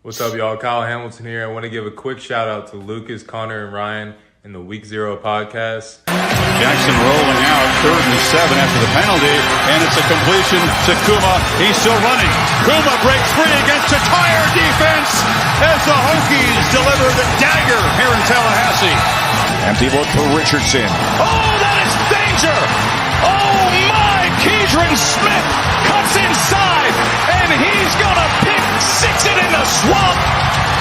What's up, y'all? Kyle Hamilton here. I want to give a quick shout out to Lucas, Connor, and Ryan in the Week Zero podcast. Jackson rolling out, 3rd and 7 after the penalty, and it's a completion to Kuma. He's still running. Kuma breaks free against a tired defense as the Hokies deliver the dagger here in Tallahassee. Empty look for Richardson. Oh, that is danger! Oh my! Keidron Smith cuts inside, and he's gonna pick 6 it in the swamp.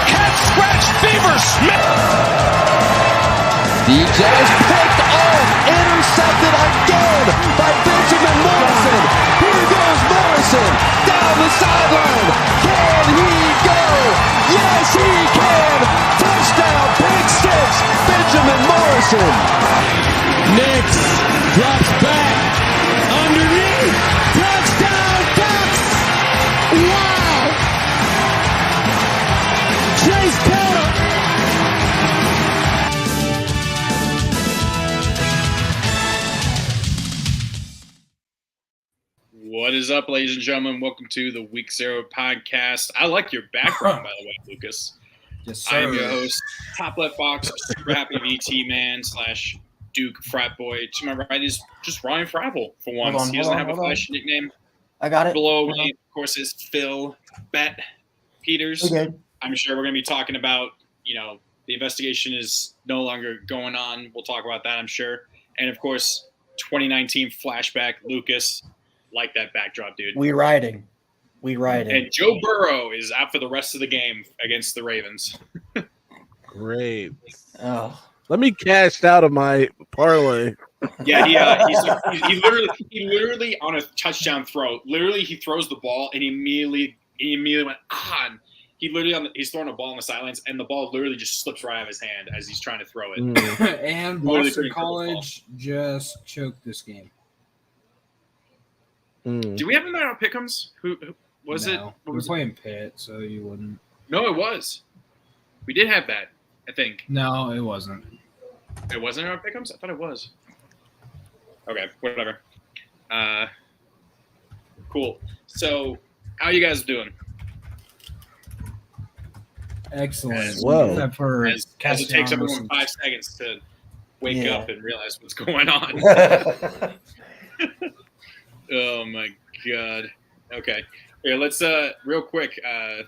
Cat scratch Beavers Smith. DJ is picked off, intercepted again by Benjamin Morrison. Here goes Morrison down the sideline. Can he go? Yes, he can. Touchdown, pick 6, Benjamin Morrison. Nix drops back underneath. Touchdown, Ducks. Wow. Chase Taylor. What is up, ladies and gentlemen? Welcome to the Week Zero podcast. I like your background, by the way, Lucas. Yes, sir. I am your host, Top Left Box, super happy VT man / Duke frat boy. To my right is just Ryan Fravel for once. He doesn't have a flashy nickname. I got it. Below me, of course, is Phil Bet Peters. Okay. I'm sure we're going to be talking about, the investigation is no longer going on. We'll talk about that, I'm sure. And, of course, 2019 flashback, Lucas. Like that backdrop, dude. We riding. And Joe Burrow is out for the rest of the game against the Ravens. Great. Oh. Let me cash out of my parlay. Yeah, he literally on a touchdown throw. Literally, he throws the ball and he immediately went on. He's throwing a ball on the sidelines and the ball literally just slips right out of his hand as he's trying to throw it. And Boston College just choked this game. Do we have him there on Pick'ems? Who was it? We're playing Pitt, so you wouldn't. No, it was. We did have that, I think. No, it wasn't. It wasn't on Pick'ems? I thought it was. Okay, whatever. Cool. So, how you guys doing? Excellent. Whoa. Except for As it takes everyone 5 seconds to wake up and realize what's going on. Oh my god. Okay. Here, let's real quick. I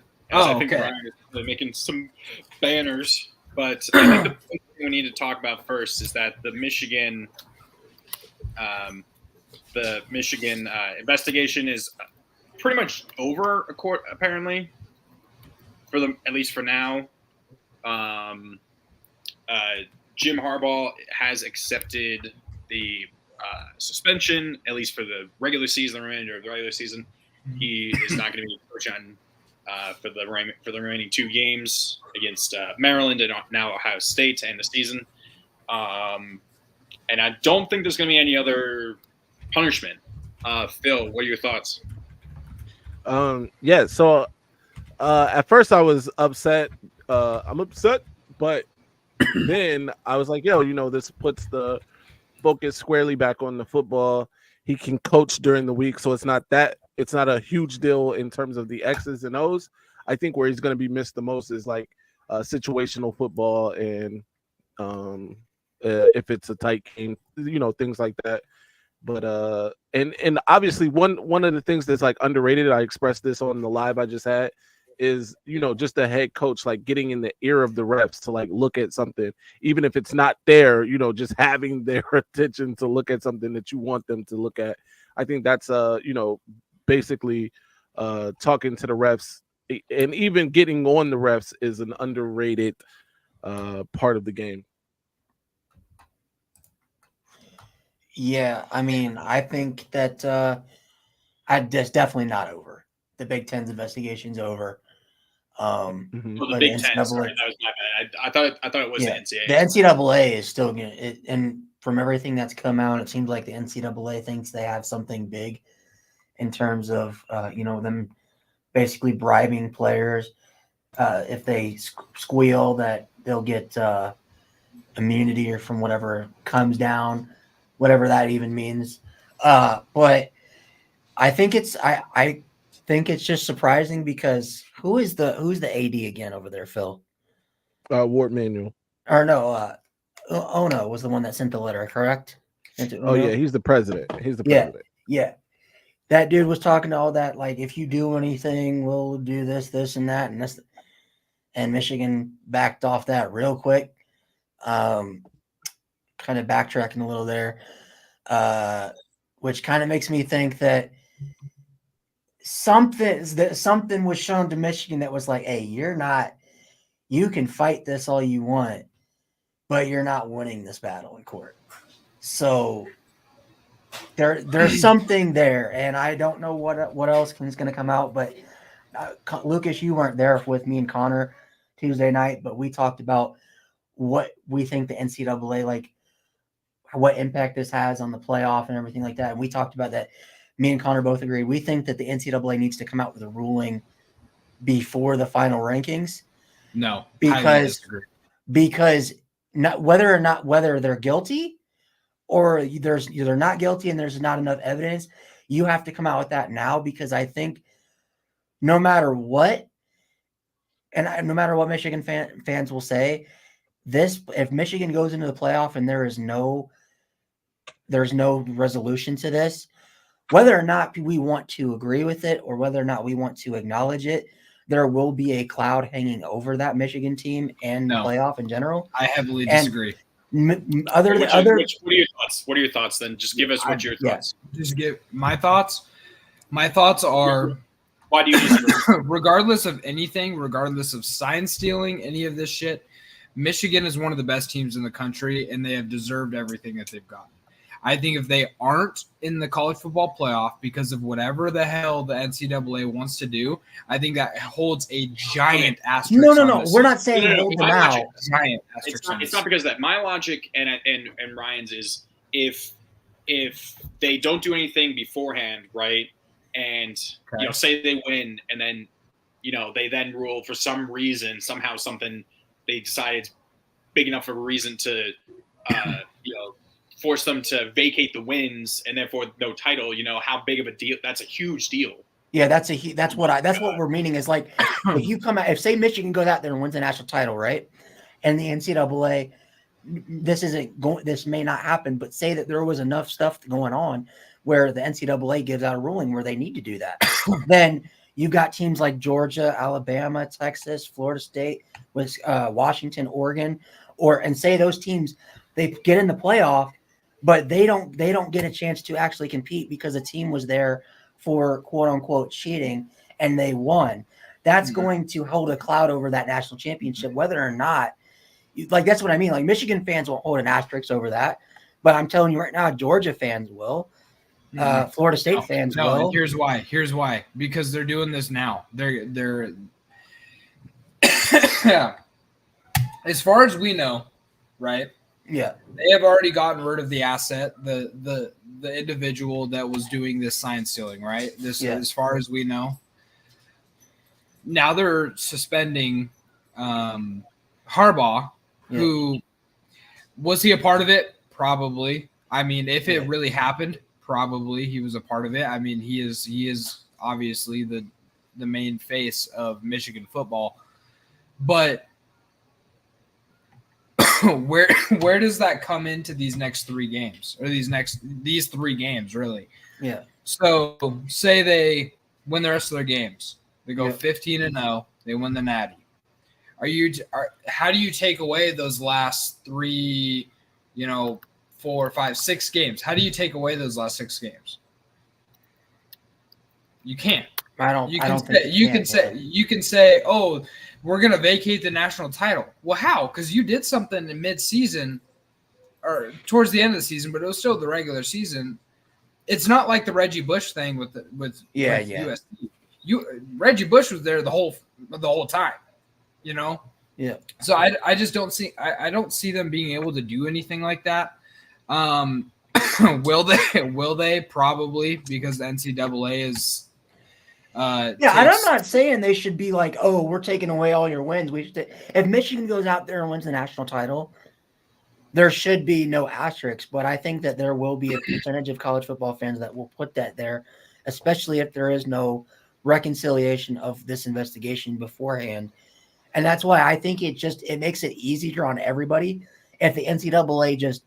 think Ryan is really making some banners, but I think the thing we need to talk about first is that the Michigan investigation is pretty much over, apparently. At least for now. Jim Harbaugh has accepted the suspension, at least for the regular season, the remainder of the regular season. He is not going to be coaching for the remaining 2 games against Maryland and now Ohio State to end the season. And I don't think there's going to be any other punishment. Phil, what are your thoughts? Yeah, so at first I was upset. I'm upset, but then I was like, this puts the focus squarely back on the football. He can coach during the week, so it's not a huge deal in terms of the X's and O's. I think where he's going to be missed the most is like situational football and if it's a tight game, things like that. But and obviously one of the things that's like underrated, I expressed this on the live I just had, is just the head coach like getting in the ear of the refs to like look at something, even if it's not there, just having their attention to look at something that you want them to look at. I think that's basically talking to the refs, and even getting on the refs is an underrated part of the game. Yeah, I mean, I think that it's definitely not over. The Big Ten's investigation's over. The Big Ten. Sorry, that was my bad. I thought it was the NCAA. The NCAA is still going to, and from everything that's come out, it seems like the NCAA thinks they have something big in terms of, them basically bribing players. If they squeal, that they'll get immunity or from whatever comes down, whatever that even means. But I think think it's just surprising because who's the AD again over there, Phil? Ward Manuel. Or no, Ono was the one that sent the letter, correct? Oh yeah, he's the president. He's the president. Yeah. That dude was talking to all that, like, if you do anything, we'll do this, and that, and this. And Michigan backed off that real quick. Kind of backtracking a little there, which kind of makes me think that something was shown to Michigan that was like, hey, you can fight this all you want, but you're not winning this battle in court. So there's something there, and I don't know what else is going to come out. But Lucas, you weren't there with me and Connor Tuesday night, but we talked about what we think the NCAA, like what impact this has on the playoff and everything like that. And we talked about that. Me and Connor both agreed. We think that the NCAA needs to come out with a ruling before the final rankings. No, because not whether they're guilty or they're not guilty and there's not enough evidence, you have to come out with that now, because I think no matter what, and no matter what Michigan fans will say, if Michigan goes into the playoff and there's no resolution to this, whether or not we want to agree with it or whether or not we want to acknowledge it, there will be a cloud hanging over that Michigan team and the playoff in general. I heavily disagree. What are your thoughts? What are your thoughts then? Just give us what your thoughts. Just give my thoughts. My thoughts are, why do you disagree? Regardless of anything, regardless of sign stealing, any of this shit, Michigan is one of the best teams in the country, and they have deserved everything that they've gotten. I think if they aren't in the college football playoff because of whatever the hell the NCAA wants to do, I think that holds a giant asterisk. No. We're not saying hold them out. Giant asterisk. It's not because of that. My logic and Ryan's is if they don't do anything beforehand, right? And say they win, and then they then rule for some reason, somehow something they decide it's big enough of a reason to force them to vacate the wins and therefore no title. How big of a deal? That's a huge deal. Yeah, that's what we're meaning is like if you come out, if say Michigan goes out there and wins the national title, right? And the NCAA, this may not happen, but say that there was enough stuff going on where the NCAA gives out a ruling where they need to do that. Then you've got teams like Georgia, Alabama, Texas, Florida State, Washington, Oregon, and say those teams, they get in the playoff, but they don't get a chance to actually compete because the team was there for quote unquote cheating and they won. That's going to hold a cloud over that national championship, whether or not, like, that's what I mean. Like, Michigan fans won't hold an asterisk over that, but I'm telling you right now, Georgia fans will. Florida State fans will. Here's why. Because they're doing this now. They're yeah. As far as we know, right? Yeah. They have already gotten rid of the asset, the individual that was doing this sign stealing, right? As far as we know. Now they're suspending Harbaugh, who was he a part of it? Probably. I mean, if it really happened, probably he was a part of it. I mean, he is obviously the main face of Michigan football. But where does that come into these next 3 games, or these 3 games really? Yeah. So say they win the rest of their games, they go 15-0, they win the Natty. How do you take away those last 3, 4, 5, 6 games? How do you take away those last 6 games? You can't. You can say, oh, we're going to vacate the national title. Well, how? Because you did something in mid-season or towards the end of the season, but it was still the regular season. It's not like the Reggie Bush thing with USC. Reggie Bush was there the whole time, Yeah. So I just don't see I don't see them being able to do anything like that. Will they? Probably, because the NCAA is. I'm not saying they should be like, oh, we're taking away all your wins. If Michigan goes out there and wins the national title, there should be no asterisk. But I think that there will be a percentage of college football fans that will put that there, especially if there is no reconciliation of this investigation beforehand. And that's why I think it makes it easier on everybody if the NCAA just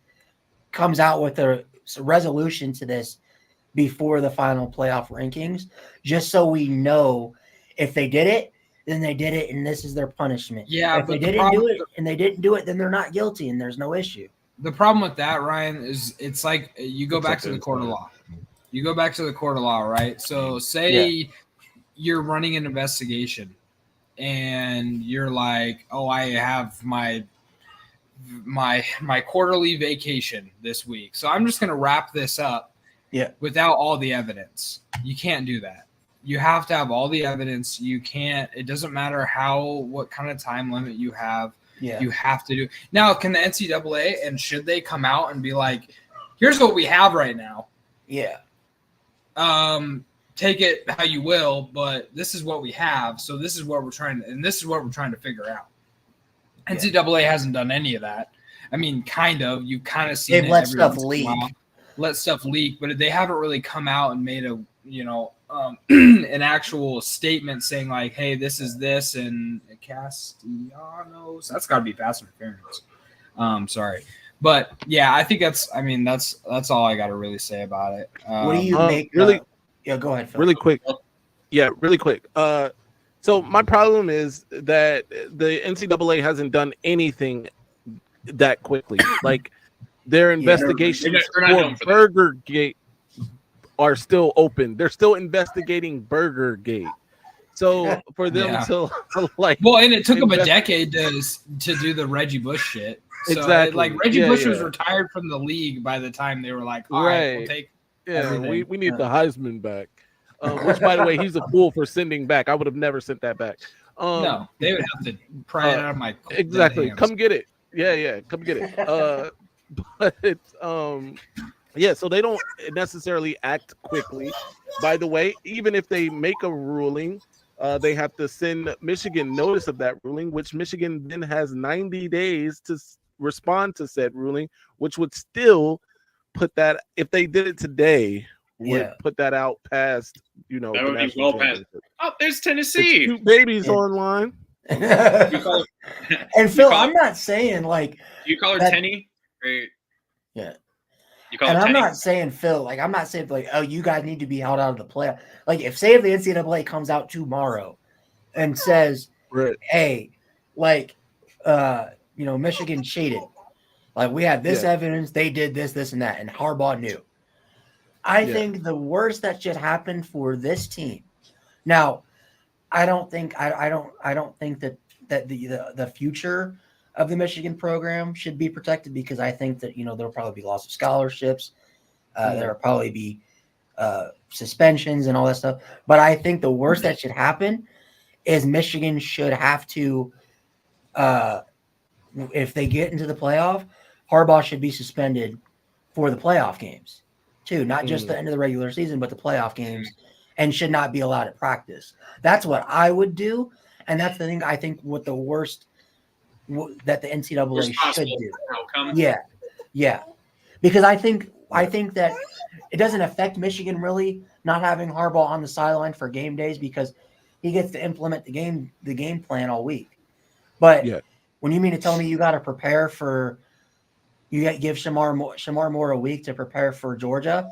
comes out with a resolution to this before the final playoff rankings, just so we know if they did it, then they did it, and this is their punishment. Yeah, if they didn't do it, and they didn't do it, then they're not guilty, and there's no issue. The problem with that, Ryan, is it's like you go back to the court of law. You go back to the court of law, right? So say you're running an investigation, and you're like, "Oh, I have my quarterly vacation this week, so I'm just going to wrap this up." Yeah. Without all the evidence. You can't do that. You have to have all the evidence. You can't, it doesn't matter what kind of time limit you have. Yeah. You have to do. Now, can the NCAA, and should they come out and be like, here's what we have right now. Yeah. Take it how you will, but this is what we have. So this is what we're trying to figure out. Yeah. NCAA hasn't done any of that. I mean, kind of. You kind of see they've let stuff leak. Let stuff leak, but they haven't really come out and made an actual statement saying like, hey, this is this, and Castellanos. That's got to be pass interference. Sorry. But yeah, I think that's all I got to really say about it. What do you make? Really? Yeah, go ahead, Phil. Really quick. Yeah, really quick. So my problem is that the NCAA hasn't done anything that quickly. Like, their investigations for Burgergate are still open. They're still investigating Burgergate. So for them to like, well, and it took them a decade to do the Reggie Bush shit. So exactly. Like Reggie Bush was retired from the league by the time they were like, all right, we'll take. We need the Heisman back. Which, by the way, he's a fool for sending back. I would have never sent that back. No, they would have to pry it out of my exactly. hands. Come get it. Yeah, come get it. But so they don't necessarily act quickly. By the way, even if they make a ruling, they have to send Michigan notice of that ruling, which Michigan then has 90 days to respond to said ruling, which would still put that, if they did it today, would put that out past, that would be well past. Oh, there's Tennessee. Two babies online. And Phil, I'm not saying like you call her Tenny. Yeah. And I'm not saying Phil, like I'm not saying like, oh, you guys need to be held out of the playoff. Like if the NCAA comes out tomorrow and says, hey, like Michigan cheated. Like we have this evidence, they did this, and that, and Harbaugh knew. I think the worst that should happen for this team. Now, I don't think that the future of the Michigan program should be protected, because I think that there'll probably be loss of scholarships, there'll probably be suspensions and all that stuff. But I think the worst that should happen is Michigan should have to, if they get into the playoff, Harbaugh should be suspended for the playoff games too, not just the end of the regular season, but the playoff games, and should not be allowed at practice. That's what I would do, and that's the thing I think what the worst that the NCAA should do. Outcome. Yeah, because I think that it doesn't affect Michigan really not having Harbaugh on the sideline for game days, because he gets to implement the game plan all week. But when you mean to tell me you got to prepare for, you got to give Shamar Moore a week to prepare for Georgia,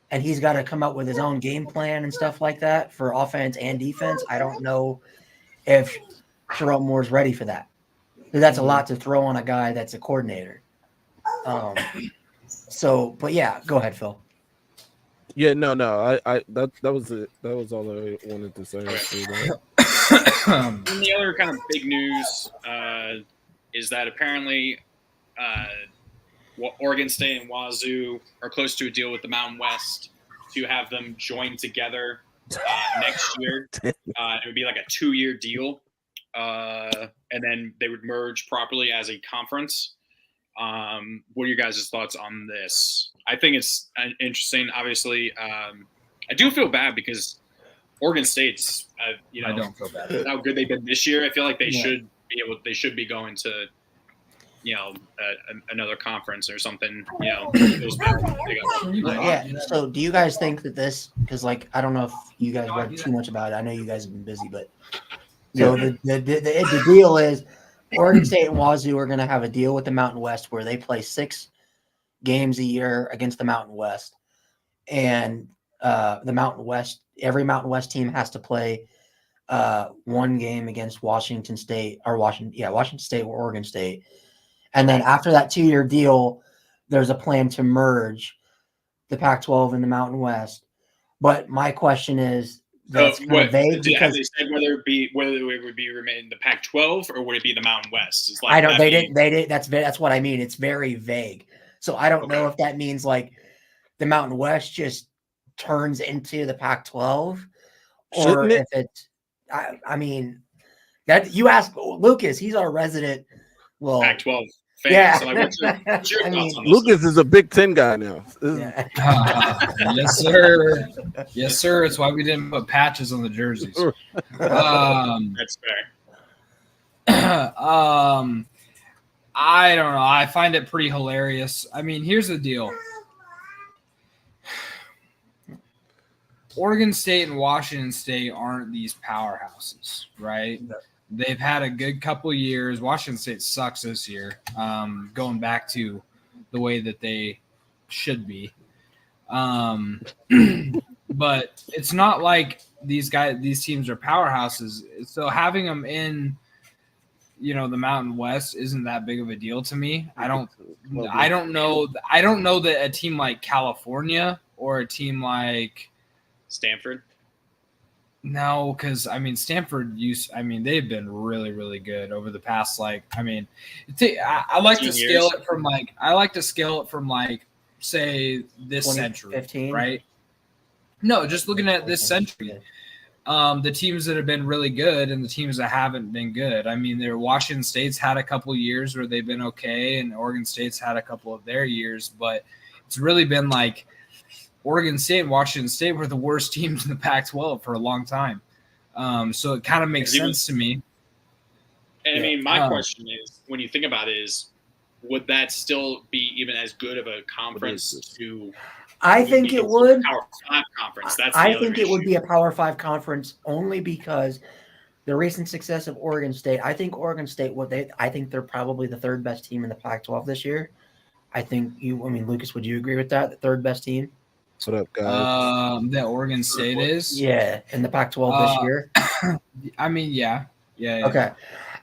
and he's got to come up with his own game plan and stuff like that for offense and defense, I don't know if Shamar Moore's ready for that. Because that's a lot to throw on a guy that's a coordinator. But yeah, go ahead, Phil. Yeah, no, that was it. That was all I wanted to say. And the other kind of big news is that apparently Oregon State and Wazoo are close to a deal with the Mountain West to have them join together next year. It would be like a 2-year deal. And then they would merge properly as a conference. What are your guys' thoughts on this? I think it's interesting. Obviously, I do feel bad because Oregon State's, I don't feel bad. How good they've been this year. I feel like they should be going to another conference or something. There's been yeah. So do you guys think that this? Because like I don't know if you guys read too much about it. I know you guys have been busy, but so the deal is Oregon State and Wazoo are going to have a deal with the Mountain West where they play 6 games a year against the Mountain West, and the Mountain West, every Mountain West team has to play 1 game against Washington State or Washington State or Oregon State. And then after that 2-year deal, there's a plan to merge the Pac-12 and the Mountain West. But my question is, that's kind of vague because have they said whether it would be remain the Pac-12 or would it be the Mountain West? It's like I don't. They didn't. That's what I mean. It's very vague. So I don't know if that means like the Mountain West just turns into the Pac-12, or if it's. I mean, that you ask Lucas. He's our resident. Well, Pac-12 fan. Yeah. So like, what's your thoughts on this? Lucas is a Big Ten guy now. Yeah. Yes, sir. Yes, sir. It's why we didn't put patches on the jerseys. That's fair. I don't know. I find it pretty hilarious. I mean, here's the deal. Oregon State and Washington State aren't these powerhouses, right? They've had a good couple years. Washington State sucks this year, going back to the way that they should be. But it's not like these teams are powerhouses. So having them in, the Mountain West isn't that big of a deal to me. I don't know that a team like California or a team like Stanford. No, because Stanford they've been really, really good over the past I like to scale it from say this century, 15? right? No, just looking at this century. The teams that have been really good and the teams that haven't been good. Washington State's had a couple years where they've been okay, and Oregon State's had a couple of their years, but it's really been like Oregon State and Washington State were the worst teams in the Pac-12 for a long time. So it kind of makes sense to me. And my question is, when you think about it, would that still be even as good of a conference to? I think it would. Power 5 conference. That's I think it would be a Power 5 conference only because the recent success of Oregon State. I think Oregon State I think they're probably the 3rd best team in the Pac-12 this year. I think Lucas, would you agree with that? The 3rd best team. What up, guys? That Oregon State is? Yeah, in the Pac-12 this year. Yeah. Okay.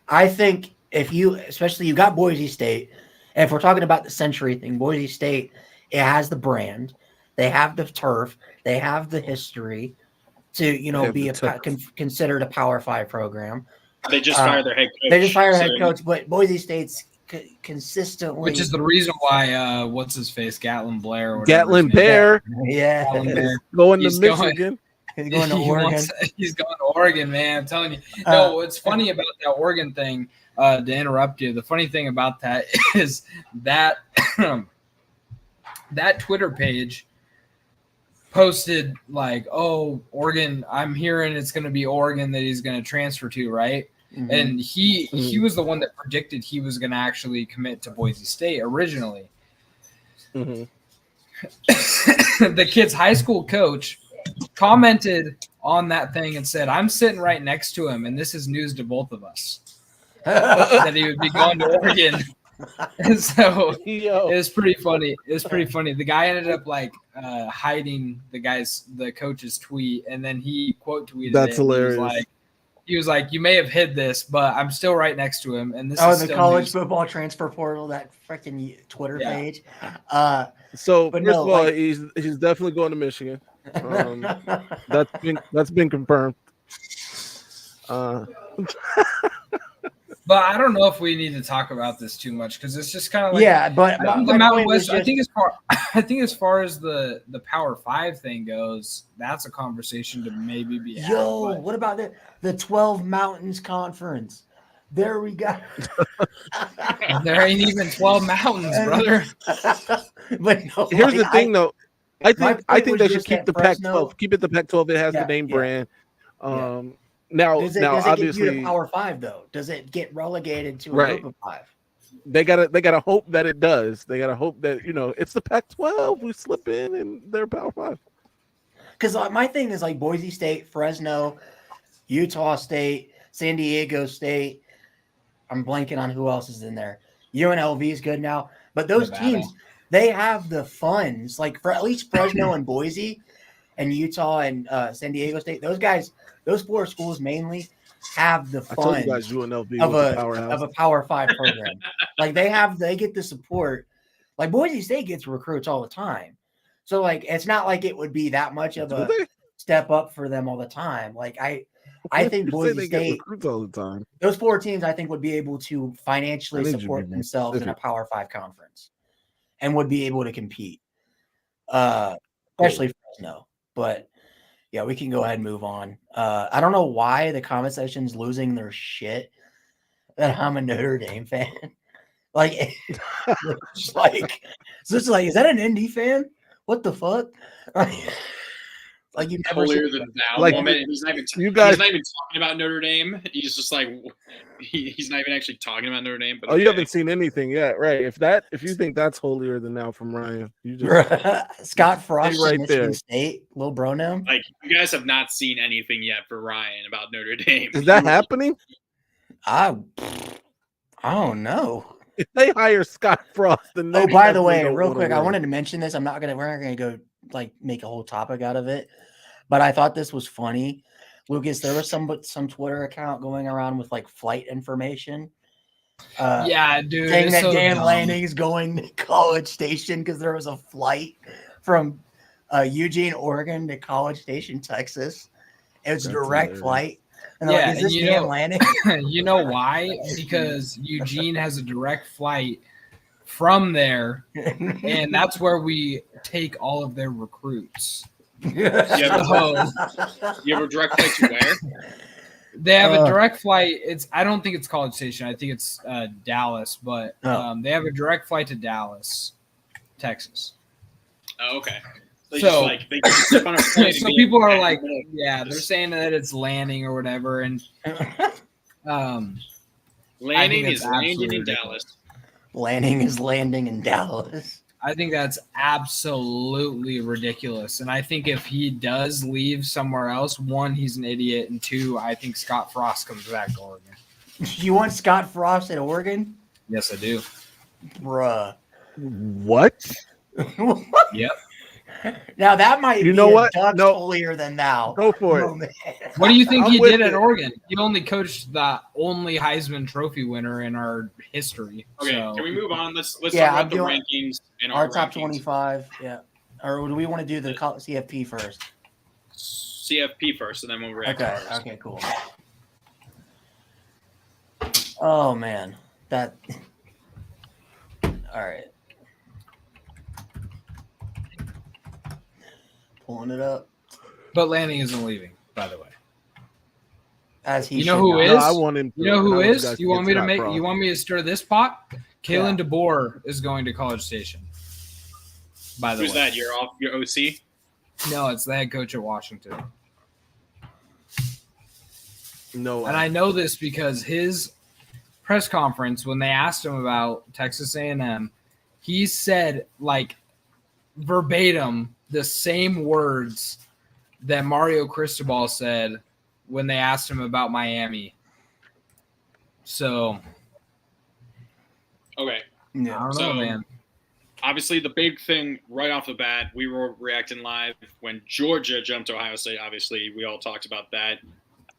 I think especially you got Boise State, and if we're talking about the century thing, Boise State, it has the brand. They have the turf. They have the history to, be considered a Power 5 program. They just fired their head coach. They just fired their head coach, but Boise State's consistently, which is the reason why what's his face, Gatlin Blair, or Gatlin Bear, going to Michigan. He's going to Oregon. He's going to Oregon, man. I'm telling you. No, what's funny about that Oregon thing? To interrupt you, the funny thing about that is that that Twitter page posted Oregon. I'm hearing it's going to be Oregon that he's going to transfer to, right? Mm-hmm. And he was the one that predicted he was going to actually commit to Boise State originally. Mm-hmm. The kid's high school coach commented on that thing and said, "I'm sitting right next to him, and this is news to both of us that he would be going to Oregon." And so it was pretty funny. The guy ended up hiding the coach's tweet, and then he quote tweeted. That's hilarious. He was like, "You may have hid this, but I'm still right next to him." And this is the college football transfer portal, that freaking Twitter page. First of all, he's definitely going to Michigan. That's been confirmed. But I don't know if we need to talk about this too much because it's just kind of but the Mountain West. I think as far as the Power 5 thing goes, that's a conversation to maybe be had. What about the 12 Mountains Conference? There we go. There ain't even 12 mountains, brother. But here's the thing, though. I think they should keep the Pac-12. Keep it the Pac-12. It has the name brand. Now, does it obviously get you to Power 5 though? Does it get relegated to a group of 5? they gotta hope that it does. They gotta hope that it's the Pac-12. We slip in and they're Power 5. Because my thing is like Boise State, Fresno, Utah State, San Diego State. I'm blanking on who else is in there. UNLV is good now, but those teams, they have the funds. Like for at least Fresno and Boise, and Utah and San Diego State. Those guys, those 4 schools mainly have the funds of a Power 5 program. Like they get the support. Like Boise State gets recruits all the time. So like it's not like it would be that much of a step up for them all the time. Like I think Boise State recruits all the time. Those 4 teams I think would be able to financially support themselves in a Power 5 conference and would be able to compete. Especially Fresno. But yeah, we can go ahead and move on. I don't know why the comment section's losing their shit that I'm a Notre Dame fan. Like, it's like, so it's like, is that an Indy fan? What the fuck? Like you never holier than thou like, moment. He's not even talking about Notre Dame. He's just like he's not even actually talking about Notre Dame. But you haven't seen anything yet, right? If you think that's holier than thou from Ryan, you just Scott Frost right Michigan there. State, Lil Bronum. Like you guys have not seen anything yet for Ryan about Notre Dame. Is that happening? I don't know. If they hire Scott Frost, then oh, by the way, real quick, I wanted to mention this. We're not gonna go like make a whole topic out of it, but I thought this was funny. Lucas, there was some Twitter account going around with like flight information. Yeah, dude. Saying that Dan Lanning's going to College Station because there was a flight from Eugene, Oregon to College Station, Texas. It was a direct flight. And yeah, like, is this Dan Lanning? You know why? Because Eugene has a direct flight from there, and that's where we take all of their recruits. You have a direct flight to where? They have a direct flight. I don't think it's College Station. I think it's Dallas, but they have a direct flight to Dallas, Texas. Oh, okay. So people are like, yeah, they're saying that it's landing or whatever, and landing is landing in Dallas. Lanning is landing in Dallas. I think that's absolutely ridiculous. And I think if he does leave somewhere else, 1, he's an idiot, and 2, I think Scott Frost comes back to Oregon. You want Scott Frost at Oregon? Yes, I do. Bruh. What? Yep. Now that might be what? Holier than thou. Go for it. Man. What do you think he did at Oregon? He only coached the only Heisman Trophy winner in our history. Okay, so. Can we move on? Let's talk about the rankings and our top 25. Yeah. Or do we want to do the CFP first? CFP first, and then we'll react. Okay, cool. Oh man, that. All right. Pulling it up. But Lanning isn't leaving, by the way. As he, you know who is? No, I want him. You know who is? You want me to You want me to stir this pot? Kalen DeBoer is going to College Station. By the way, who's that? Your OC? No, it's the head coach at Washington. No, and I know this because his press conference, when they asked him about Texas A&M, he said like verbatim the same words that Mario Cristobal said when they asked him about Miami. So, okay. Yeah, I don't know, man. Obviously, the big thing right off the bat, we were reacting live when Georgia jumped to Ohio State. Obviously, we all talked about that.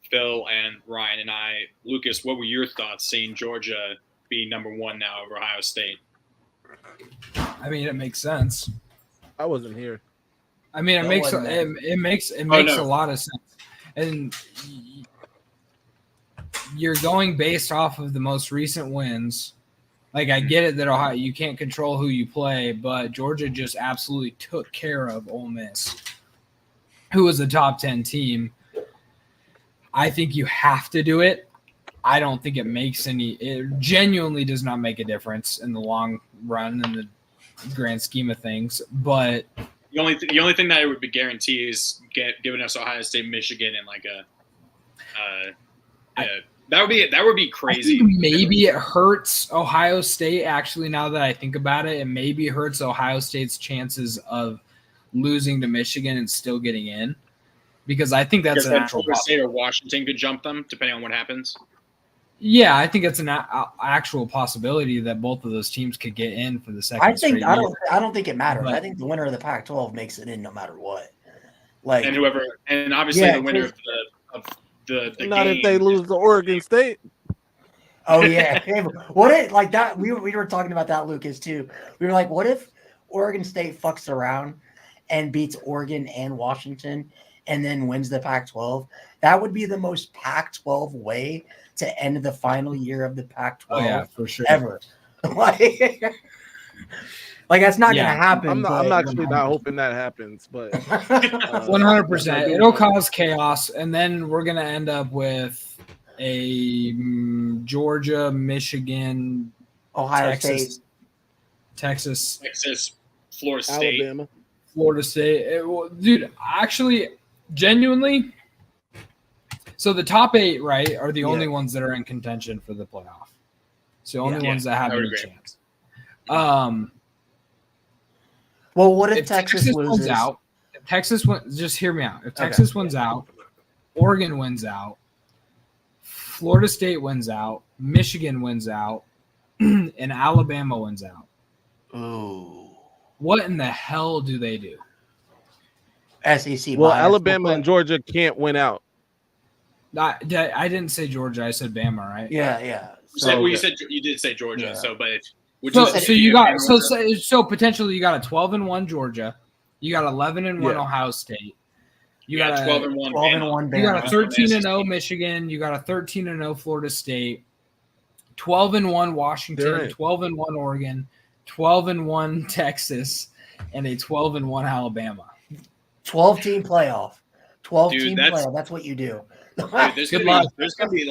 Phil and Ryan and I. Lucas, what were your thoughts seeing Georgia be number 1 now over Ohio State? I mean, it makes sense. I wasn't here. I mean, it makes a lot of sense, and you're going based off of the most recent wins. Like, I get it that Ohio, you can't control who you play, but Georgia just absolutely took care of Ole Miss, who was a top 10 team. I think you have to do it. I don't think it genuinely does not make a difference in the long run in the grand scheme of things, but the only thing that it would be guarantee is giving us Ohio State, Michigan, and like That would be I crazy. think maybe it hurts Ohio State. Actually, now that I think about it, it maybe hurts Ohio State's chances of losing to Michigan and still getting in, because I think that's because an then actual Florida State or Washington could jump them depending on what happens. Yeah, I think it's an actual possibility that both of those teams could get in for the second. I don't think it matters. I think the winner of the Pac-12 makes it in no matter what. Like, and obviously the winner of the not game, if they lose to Oregon State. Oh yeah, what if like that? We were talking about that, Lucas, too. We were like, what if Oregon State fucks around and beats Oregon and Washington, and then wins the Pac-12? That would be the most Pac-12 way to end the final year of the Pac-12 for sure ever. Like that's not gonna happen. I'm actually not hoping that happens, but 100%. It'll cause chaos, and then we're gonna end up with a Georgia, Michigan, Ohio Texas, Florida State, Alabama, Florida State. Dude, actually, genuinely. So the top 8, right, are the only ones that are in contention for the playoff. It's the only ones that have any chance. Well, what if Texas loses? Wins out? If Texas wins, just hear me out. If Texas wins out, Oregon wins out, Florida State wins out, Michigan wins out, and Alabama wins out. Ooh. What in the hell do they do? SEC. Well, Alabama and Georgia can't win out. I didn't say Georgia. I said Bama, right? Yeah. You did say Georgia. Yeah. So, but so potentially you got a 12-1 Georgia, you got 11-1 Ohio State, you got 12-1 Bama. You got a 13-0 Michigan, you got a 13-0 Florida State, 12-1 Washington, 12-1 Oregon, 12-1 Texas, and a 12-1 Alabama. 12-team playoff. 12-team playoff. That's what you do. Dude, there's gonna be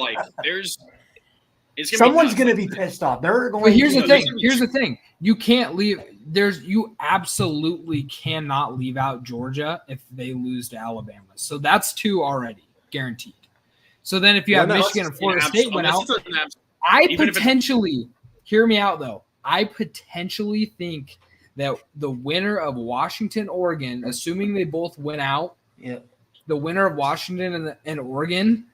someone's gonna be pissed off. They're going. But here's the thing. You can't leave. You absolutely cannot leave out Georgia if they lose to Alabama. So that's 2 already guaranteed. So then if you have Michigan and Florida State went out, hear me out though. I potentially think that the winner of Washington, Oregon, assuming they both win out, the winner of Washington and Oregon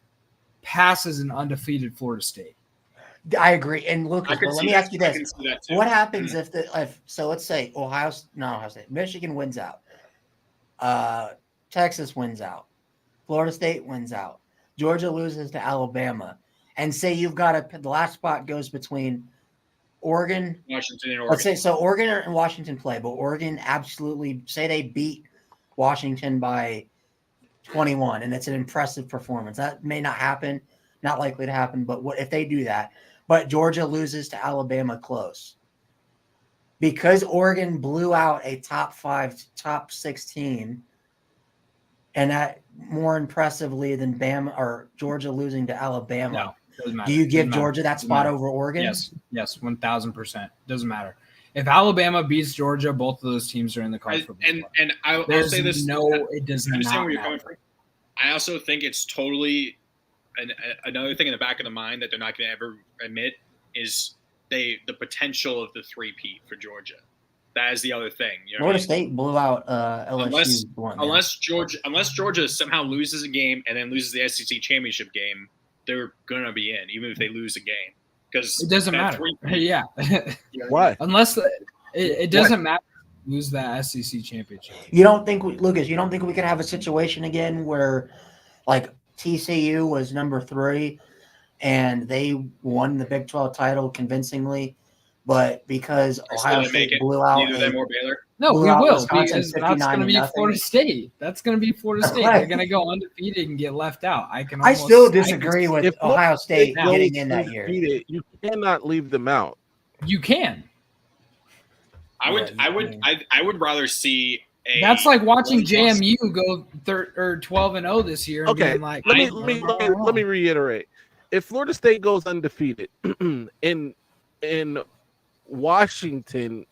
passes an undefeated Florida State. I agree. And Lucas, let me ask you this: what happens if let's say Ohio State, Michigan wins out, Texas wins out, Florida State wins out, Georgia loses to Alabama, and say you've got the last spot goes between Oregon, Washington, and Oregon. Let's say so Oregon and Washington play, but Oregon absolutely say they beat Washington by 21, and it's an impressive performance. That may not happen, not likely to happen, but what if they do that? But Georgia loses to Alabama close. Because Oregon blew out a top 5, top 16, and that more impressively than Bama or Georgia losing to Alabama. No, do you give Georgia that spot over Oregon? Yes, 1,000%. Doesn't matter. If Alabama beats Georgia, both of those teams are in the conference. And I'll say this. No, it does not matter. I also think it's totally another thing in the back of the mind that they're not going to ever admit is the potential of the 3-peat for Georgia. That is the other thing. Florida State blew out LSU. Unless Georgia somehow loses a game and then loses the SEC championship game, they're going to be in, even if they lose a game. Because it doesn't matter. Yeah. Why? Unless it doesn't matter. Lose that SEC championship. You don't think, Lucas? You don't think we could have a situation again where, like, TCU was number 3, and they won the Big 12 title convincingly, but because Ohio State blew out either them or Baylor? No, we will, because that's going to be Florida State. That's going to be Florida State. They're going to go undefeated and get left out. I still disagree with Ohio State getting in that year. You cannot leave them out. You can. I would rather see. That's like watching JMU go 12-0 this year. And okay, being like, let me reiterate. If Florida State goes undefeated, in Washington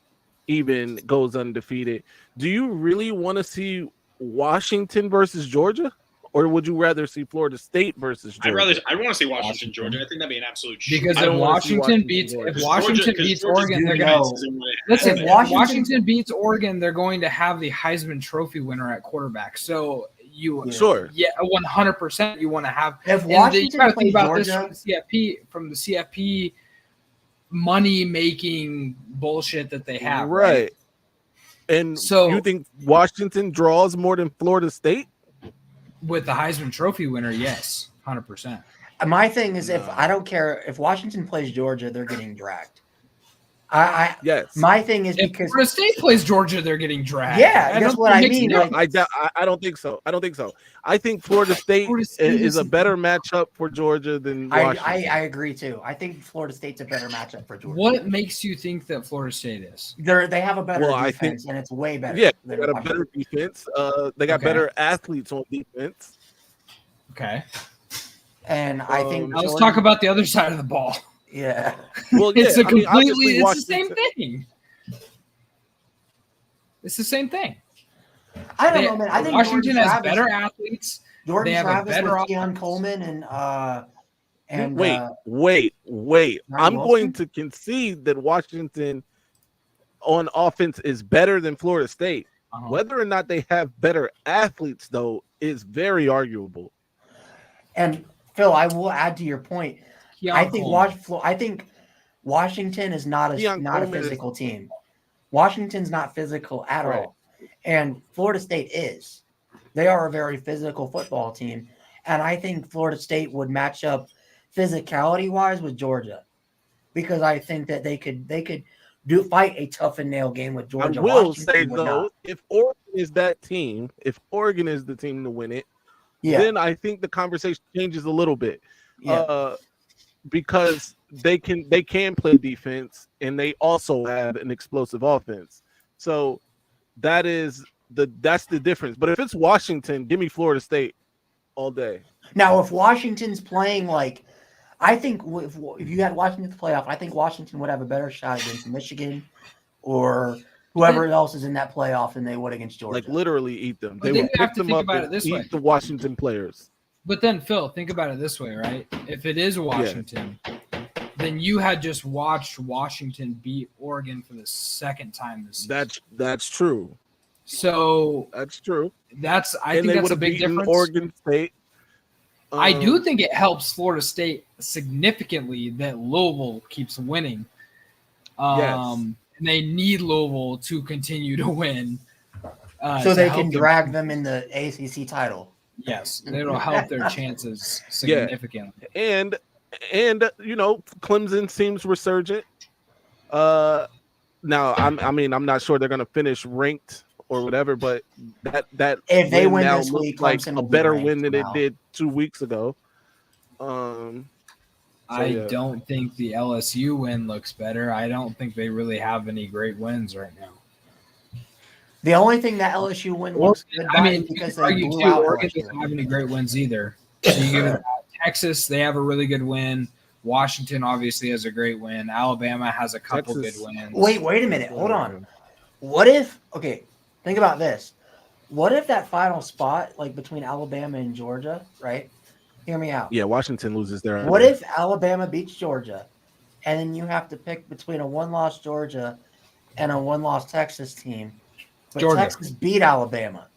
even goes undefeated, do you really want to see Washington versus Georgia? or would you rather see Florida State versus Georgia? I want to see Washington, Georgia. I think that'd be an absolute because I if don't wanna see Washington Washington, beats Georgia. Oregon, they're going to listen. If If Washington beats Oregon, they're going to have the Heisman Trophy winner at quarterback. So you 100% you want to have. If And Washington you got to think plays about Georgia, this from the CFP money making bullshit that they have, right? And so you think Washington draws more than Florida State? With the Heisman Trophy winner, yes, 100%. my thing is, if I don't care if Washington plays Georgia, they're getting dragged. Yes. My thing is If because Florida State plays Georgia, they're getting dragged. Yeah, that's what I mean. No, I don't think so. I think Florida State is a better matchup for Georgia than Washington. I agree too. I think Florida State's a better matchup for Georgia. What makes you think that Florida State is? They have a better I defense, think- and it's way better. Yeah, than they got a Washington. better defense. They got better athletes on defense. Okay. And I think Now let's talk about the other side of the ball. Yeah. Well, It's obviously it's the same thing. It's the same thing. I don't know, man. I think Washington Jordan has Travis, better athletes. Jordan they have a Travis better with Keon offense. Coleman and Wait. I'm Wilson? going to concede that Washington on offense is better than Florida State. Uh-huh. Whether or not they have better athletes, though, is very arguable. And Phil, I will add to your point. Keon I think Coleman. Washington is not a Coleman physical team. Washington's not physical at all, and Florida State is. They are a very physical football team, and I think Florida State would match up physicality wise with Georgia, because I think that they could fight a tough and nail game with Georgia. I will Washington say would though, not. if Oregon is that team, if Oregon is the team to win it, Yeah, then I think the conversation changes a little bit. yeah. Because they can play defense and they also have an explosive offense. So that's the difference. But if it's Washington, give me Florida State all day. Now, if Washington's playing I think if you had Washington in the playoff, I think Washington would have a better shot against Michigan or whoever else is in that playoff than they would against Georgia. Like literally eat them. But They then would you have pick to them think up about and it this eat way. the Washington players. But then, Phil, think about it this way, right? If it is Washington, then you had just watched Washington beat Oregon for the second time this season. That's true. So That's true. I think that's a big difference. Oregon State. I do think it helps Florida State significantly that Louisville keeps winning. And they need Louisville to continue to win. so they can drag them in the ACC title. Yes, it'll help their chances significantly. And Clemson seems resurgent. Now I'm not sure they're going to finish ranked or whatever, but that If they win now this looks week, like Clemson a will be better ranked win than it now. did 2 weeks ago. I don't think the LSU win looks better. I don't think they really have any great wins right now. The only thing that LSU win looks good by is because they argue blew too, out Oregon LSU. doesn't have any great wins either. So you give it that. Texas, they have a really good win. Washington obviously has a great win. Alabama has a couple Texas. good wins. Wait a minute. Hold on. What if – okay, think about this. What if that final spot, like between Alabama and Georgia, right? Hear me out. Yeah, Washington loses there. What if Alabama beats Georgia, and then you have to pick between a one-loss Georgia and a one-loss Texas team, but Georgia. Texas beat Alabama?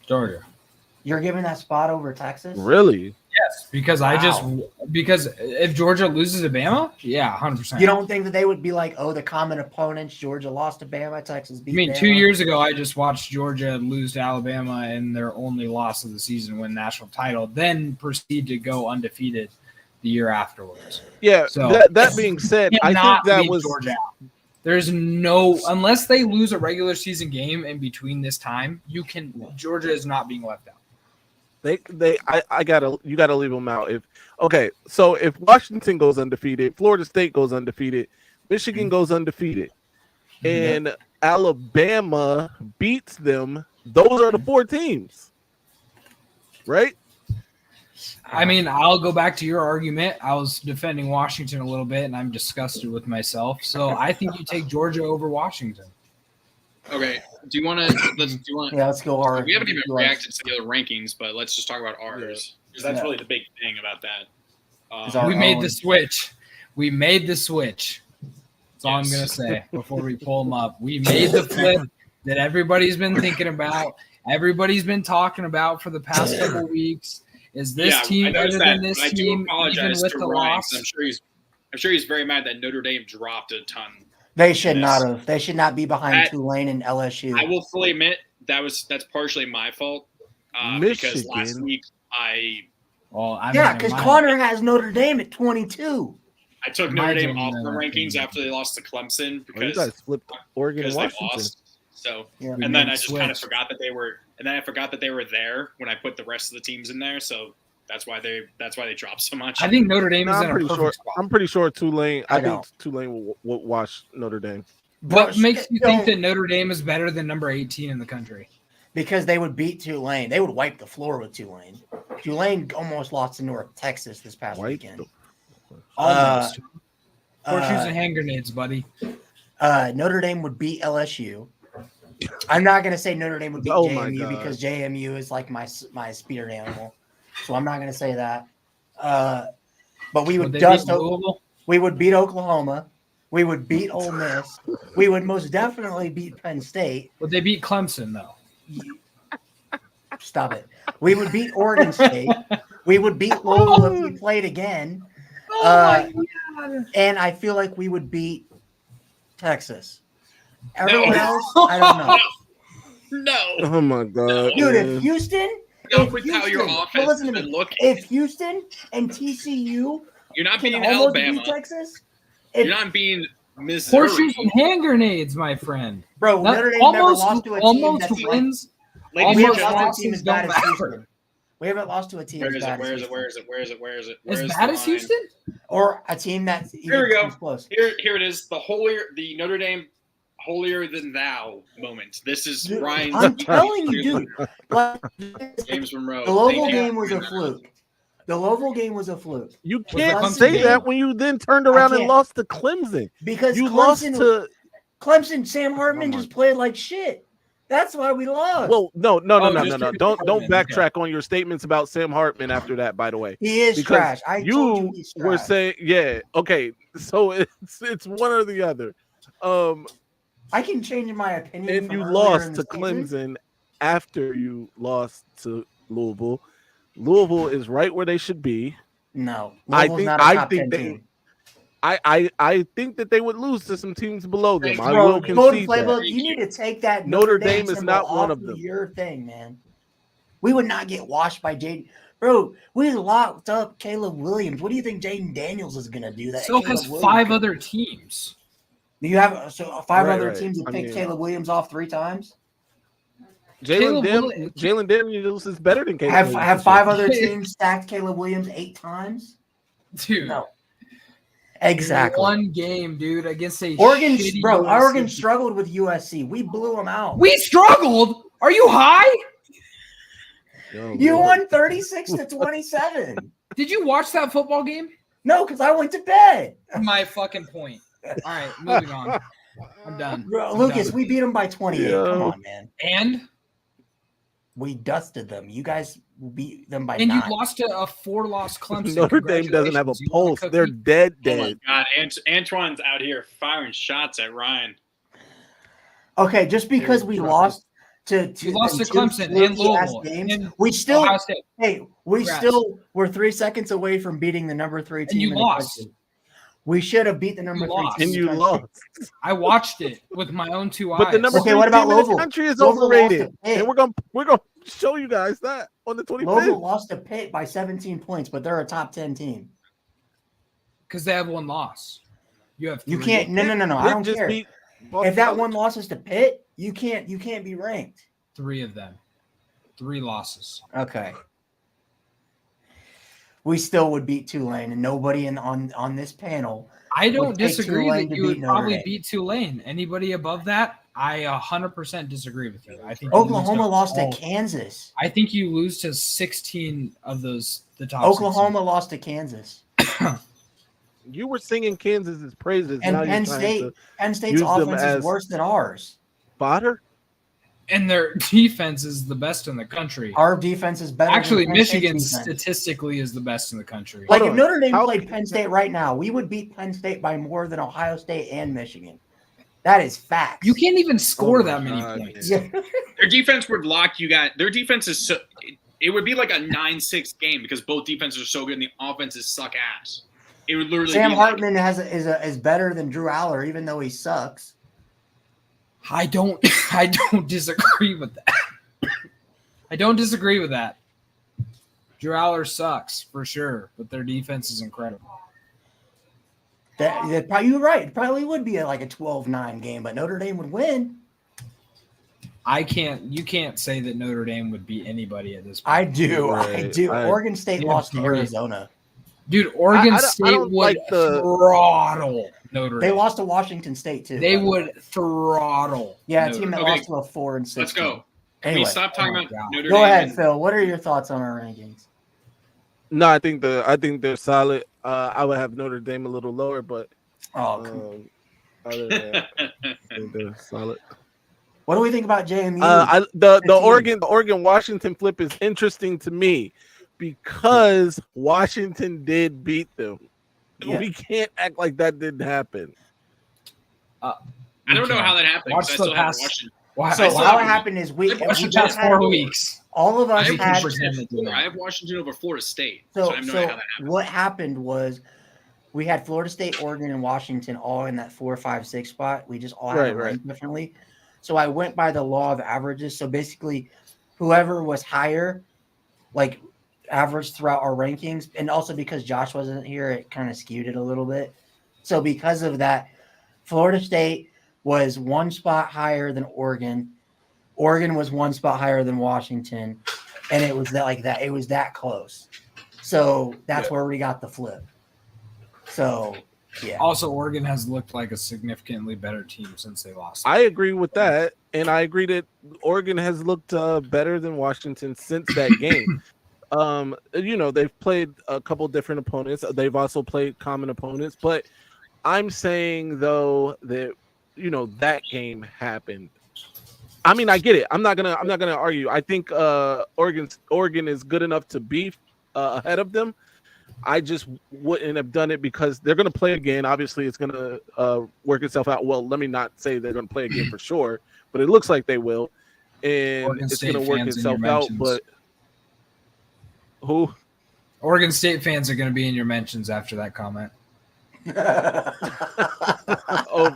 Georgia. You're giving that spot over Texas? Really? Yes, because because if Georgia loses to Bama, 100%. You don't think that they would be like, oh, the common opponents, Georgia lost to Bama, Texas beat I mean, Bama? 2 years ago, I just watched Georgia lose to Alabama in their only loss of the season, win national title, then proceed to go undefeated the year afterwards. Yeah. So that being said, I think cannot that beat was Georgia out. There's no unless they lose a regular season game in between this time, Georgia is not being left out. you gotta leave them out. So if Washington goes undefeated, Florida State goes undefeated, Michigan goes undefeated, and Alabama beats them, those are the 4 teams, right? I mean, I'll go back to your argument. I was defending Washington a little bit, and I'm disgusted with myself. So I think you take Georgia over Washington. Okay. Do you want to? Yeah, let's go our. We haven't even reacted to the other rankings, but let's just talk about ours because that's really the big thing about that. We made the switch. We made the switch. That's all I'm gonna say before we pull them up. We made the flip that everybody's been thinking about. Everybody's been talking about for the past couple weeks. Is this team better than this team, even with the loss? I'm sure he's very mad that Notre Dame dropped a ton. They should not have. They should not be behind Tulane and LSU. I will fully admit that's partially my fault because last week because Connor has Notre Dame at 22. I took Notre Dame off the rankings after they lost to Clemson because you guys flipped Oregon and Washington. They lost. So and then I just kind of forgot that they were, and then I forgot that they were there when I put the rest of the teams in there. So that's why they dropped so much. I think Notre Dame is in a perfect spot. I'm pretty sure Tulane. I think Tulane will wash Notre Dame. What makes you think that Notre Dame is better than number 18 in the country? Because they would beat Tulane. They would wipe the floor with Tulane. Tulane almost lost to North Texas this past weekend. Almost. Horseshoes and hand grenades, buddy. Notre Dame would beat LSU. I'm not going to say Notre Dame would beat JMU because JMU is like my spirit animal. So I'm not going to say that. But we would we would beat Oklahoma. We would beat Ole Miss. We would most definitely beat Penn State. Would they beat Clemson, though? Stop it. We would beat Oregon State. We would beat Louisville if we played again. My God. And I feel like we would beat Texas. Everyone else, I don't know. No. Oh my God, dude! If Houston, listen to me. If Houston and TCU, you're not beating Alabama, beat Texas. You're not beating Missouri. Horseshoes and hand grenades, my friend. Bro, Notre Dame never lost to a team that's wins. We haven't lost to a team as bad as Houston. We haven't lost to a team as bad as Houston. Where is it? As bad as Houston? Or a team that's here we go. Close. Here it is. The Notre Dame holier than thou moment. This is Ryan's. I'm telling you, dude. James Monroe. The Louisville game was a fluke. The Louisville game was a fluke. You can't say that when you then turned around and lost to Clemson. Because you lost to Clemson. Sam Hartman just played like shit. That's why we lost. Well, no. Don't backtrack on your statements about Sam Hartman after that, by the way. He is trash. You were saying, okay. So it's one or the other. I can change my opinion. And you lost to Clemson after you lost to Louisville. Louisville is right where they should be. No, Louisville's not a top 10 team. I think that they would lose to some teams below them. I will concede that. You need to take that Notre Dame is not one of them. Your thing, man. We would not get washed by Jaden. Bro, we locked up Caleb Williams. What do you think Jaden Daniels is going to do? That so has 5 other teams. You have five other teams that picked Caleb Williams off 3 times. Jalen Daniels is better than Caleb Williams. Have 5 other teams stacked Caleb Williams 8 times? Dude. No. Exactly. One game, dude, against a Oregon USC. struggled with USC. We blew them out. We struggled? Are you high? You won 36-27. Did you watch that football game? No, because I went to bed. My fucking point. All right, moving on. I'm done. Lucas, we beat them by 28. Come on, man. And? We dusted them. You guys beat them by 9. And you lost to a 4-loss Clemson. Notre Dame doesn't have a pulse. They're dead. Oh my God, Antoine's out here firing shots at Ryan. Okay, just because we lost to Clemson and Louisville, games, we still were 3 seconds away from beating the number 3 team. And you lost. We should have beat the number 3 team. And you lost. I watched it with my own 2 eyes. But the number 3 what about team Louisville? in the country is overrated. And we're gonna show you guys that on the 25th. Louisville lost to Pitt by 17 points, but they're a top 10 team. Because they have 1 loss. You have 3. You can't. No. I don't care. If that 1 loss is to Pitt, you can't be ranked. 3 of them. 3 losses. Okay. We still would beat Tulane, and nobody on this panel. I don't disagree that you would probably beat Tulane. Anybody above that, I 100% disagree with you. I think Oklahoma lost to Kansas. I think you lose to 16 of those. The top. Oklahoma lost to Kansas. You were singing Kansas's praises, and Penn State's offense is worse than ours. fodder. And their defense is the best in the country. Our defense is better. Actually, than Penn Michigan State's defense. statistically is the best in the country. Like if Notre Dame played Penn State right now, we would beat Penn State by more than Ohio State and Michigan. That is facts. You can't even score that many points. Yeah. Their defense would lock you guys. Their defense is so. It would be like a 9-6 game because both defenses are so good and the offenses suck ass. It would literally. Sam be Hartman is better than Drew Aller, even though he sucks. I don't disagree with that. I don't disagree with that. Drew Aller sucks for sure, but their defense is incredible. You're right. It probably would be like a 12-9 game, but Notre Dame would win. You can't say that Notre Dame would beat anybody at this point. I do. Oregon State lost to Arizona. Dude, Oregon State would throttle Notre Dame. They lost to Washington State too. They would throttle. Yeah, a team that lost to a 4-6. Let's go. Can anyway, we stop talking about Notre Dame? Go ahead, Phil. What are your thoughts on our rankings? No, I think they're solid. I would have Notre Dame a little lower, but other than that, I think they're solid. What do we think about JMU? The Oregon Washington flip is interesting to me because Washington did beat them. Yeah. We can't act like that didn't happen. I don't know how that happened. Watch the past. So how it happened is we just had 4 weeks. All of us had. I have Washington over Florida State. So I have no idea how that happened. What happened was we had Florida State, Oregon, and Washington all in that 4, 5, 6 spot. We just all had to rank differently. So I went by the law of averages. So basically, whoever was higher, like average throughout our rankings, and also because Josh wasn't here, it kind of skewed it a little bit. So because of that, Florida State was 1 spot higher than Oregon. Oregon was 1 spot higher than Washington, and it was that. It was that close. So that's where we got the flip. So. Yeah. Also, Oregon has looked like a significantly better team since they lost. I agree with that, and I agree that Oregon has looked better than Washington since that game. They've played a couple different opponents. They've also played common opponents, but I'm saying though that that game happened. I mean, I get it. I'm not gonna argue. I think Oregon is good enough to be ahead of them. I just wouldn't have done it because they're going to play again. Obviously, it's going to work itself out. Well, let me not say they're going to play again for sure, but it looks like they will, and Oregon it's State going to work itself out. But who? Oregon State fans are going to be in your mentions after that comment. Oh,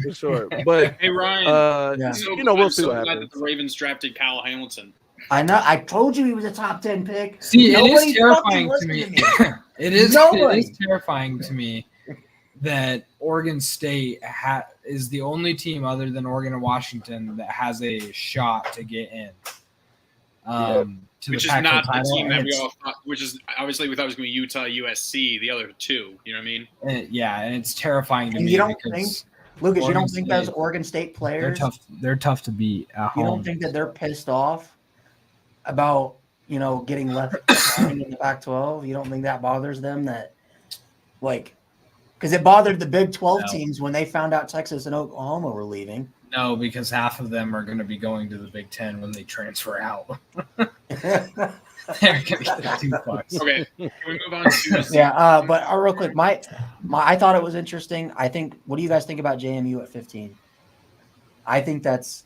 for sure. But hey, Ryan, we'll see what happens. Glad that the Ravens drafted Kyle Hamilton. I know. I told you he was a top 10 pick. See, it is terrifying to me. It is terrifying to me that Oregon State is the only team other than Oregon and Washington that has a shot to get in. Which is not the team that we all thought. Which is obviously we thought it was going to be Utah, USC, the other two. You know what I mean? And it's terrifying to me. You don't think, Lucas? You don't think those Oregon State players? They're tough to beat at home. You don't think that they're pissed off about getting left in the Pac-12? You don't think that bothers them? That because it bothered the Big 12 teams when they found out Texas and Oklahoma were leaving. No, because half of them are going to be going to the Big 10 when they transfer out. They're going to get 2 bucks. Okay, can we move on to? Yeah, but real quick, I thought it was interesting. I think. What do you guys think about JMU at 15? I think that's.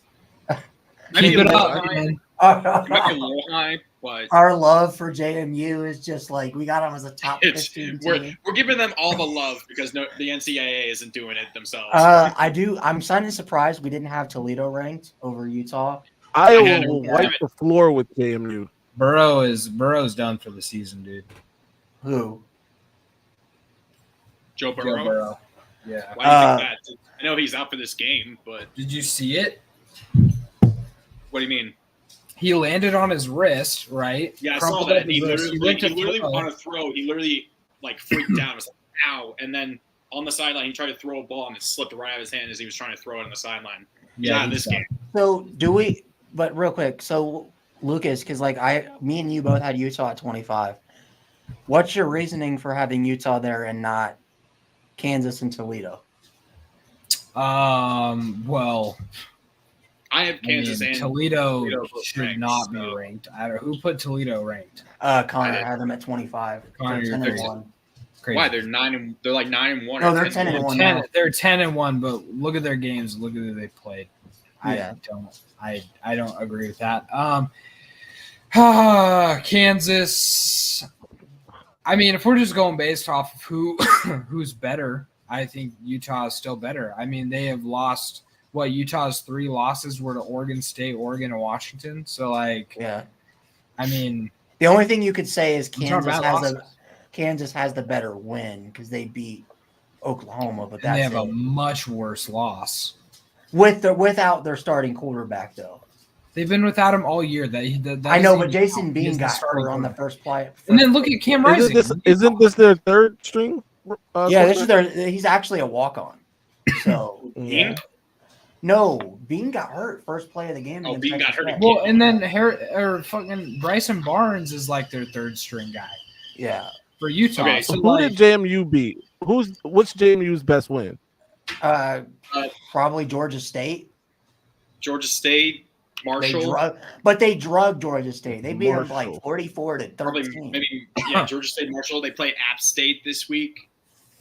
Keep it up, man. It might be a little high, but our love for JMU is just we got them as a top 15 team. We're giving them all the love because the NCAA isn't doing it themselves. I'm kind of surprised we didn't have Toledo ranked over Utah. Iowa will wipe the floor with JMU. Burrow's done for the season, dude. Who? Joe Burrow. Yeah. Why do you think that? I know he's out for this game, but did you see it? What do you mean? He landed on his wrist, right? Yeah, I saw that. He literally on a throw. He literally freaked out. It was ow! And then on the sideline, he tried to throw a ball and it slipped right out of his hand as he was trying to throw it on the sideline. Yeah, this game. So do we? But real quick, so Lucas, because me and you both had Utah at 25. What's your reasoning for having Utah there and not Kansas and Toledo? Well, I have Kansas and Toledo both should ranked, not be so- ranked. I don't who put Toledo ranked. Connor had them at 25. Connor, They're 10 you're and 1. Crazy. Why they're like 9-1? No, or they're 10 and 1. Ten, now. they're 10-1, but look at their games. Look at who they played. Yeah. I don't agree with that. Kansas. I mean, if we're just going based off of who's better, I think Utah is still better. I mean, they have lost Utah's 3 losses were to Oregon State, Oregon, and Washington. So, like, Yeah. I mean, The only thing you could say is these aren't bad losses. Kansas has the better win because they beat Oklahoma, but And they that's have a it. much worse loss. Without their starting quarterback, though. They've been without him all year. That I know, doesn't but even Jason count. He Bean is the got starting hurt on the quarterback. first play. And then look at Cam Rising. Isn't this their third string? Yeah, this is he's actually a walk-on. So Bean? No, Bean got hurt first play of the game. Oh, against Bean got Texas hurt Tech. Well, and then fucking Bryson Barnes is like their third string guy Yeah. for Utah. Okay, so Who did JMU beat? What's JMU's best win? Probably Georgia State. Georgia State, Marshall. They drugged Georgia State. They beat them like Marshall. 44 to 13. Probably maybe Georgia State, Marshall. They play App State this week.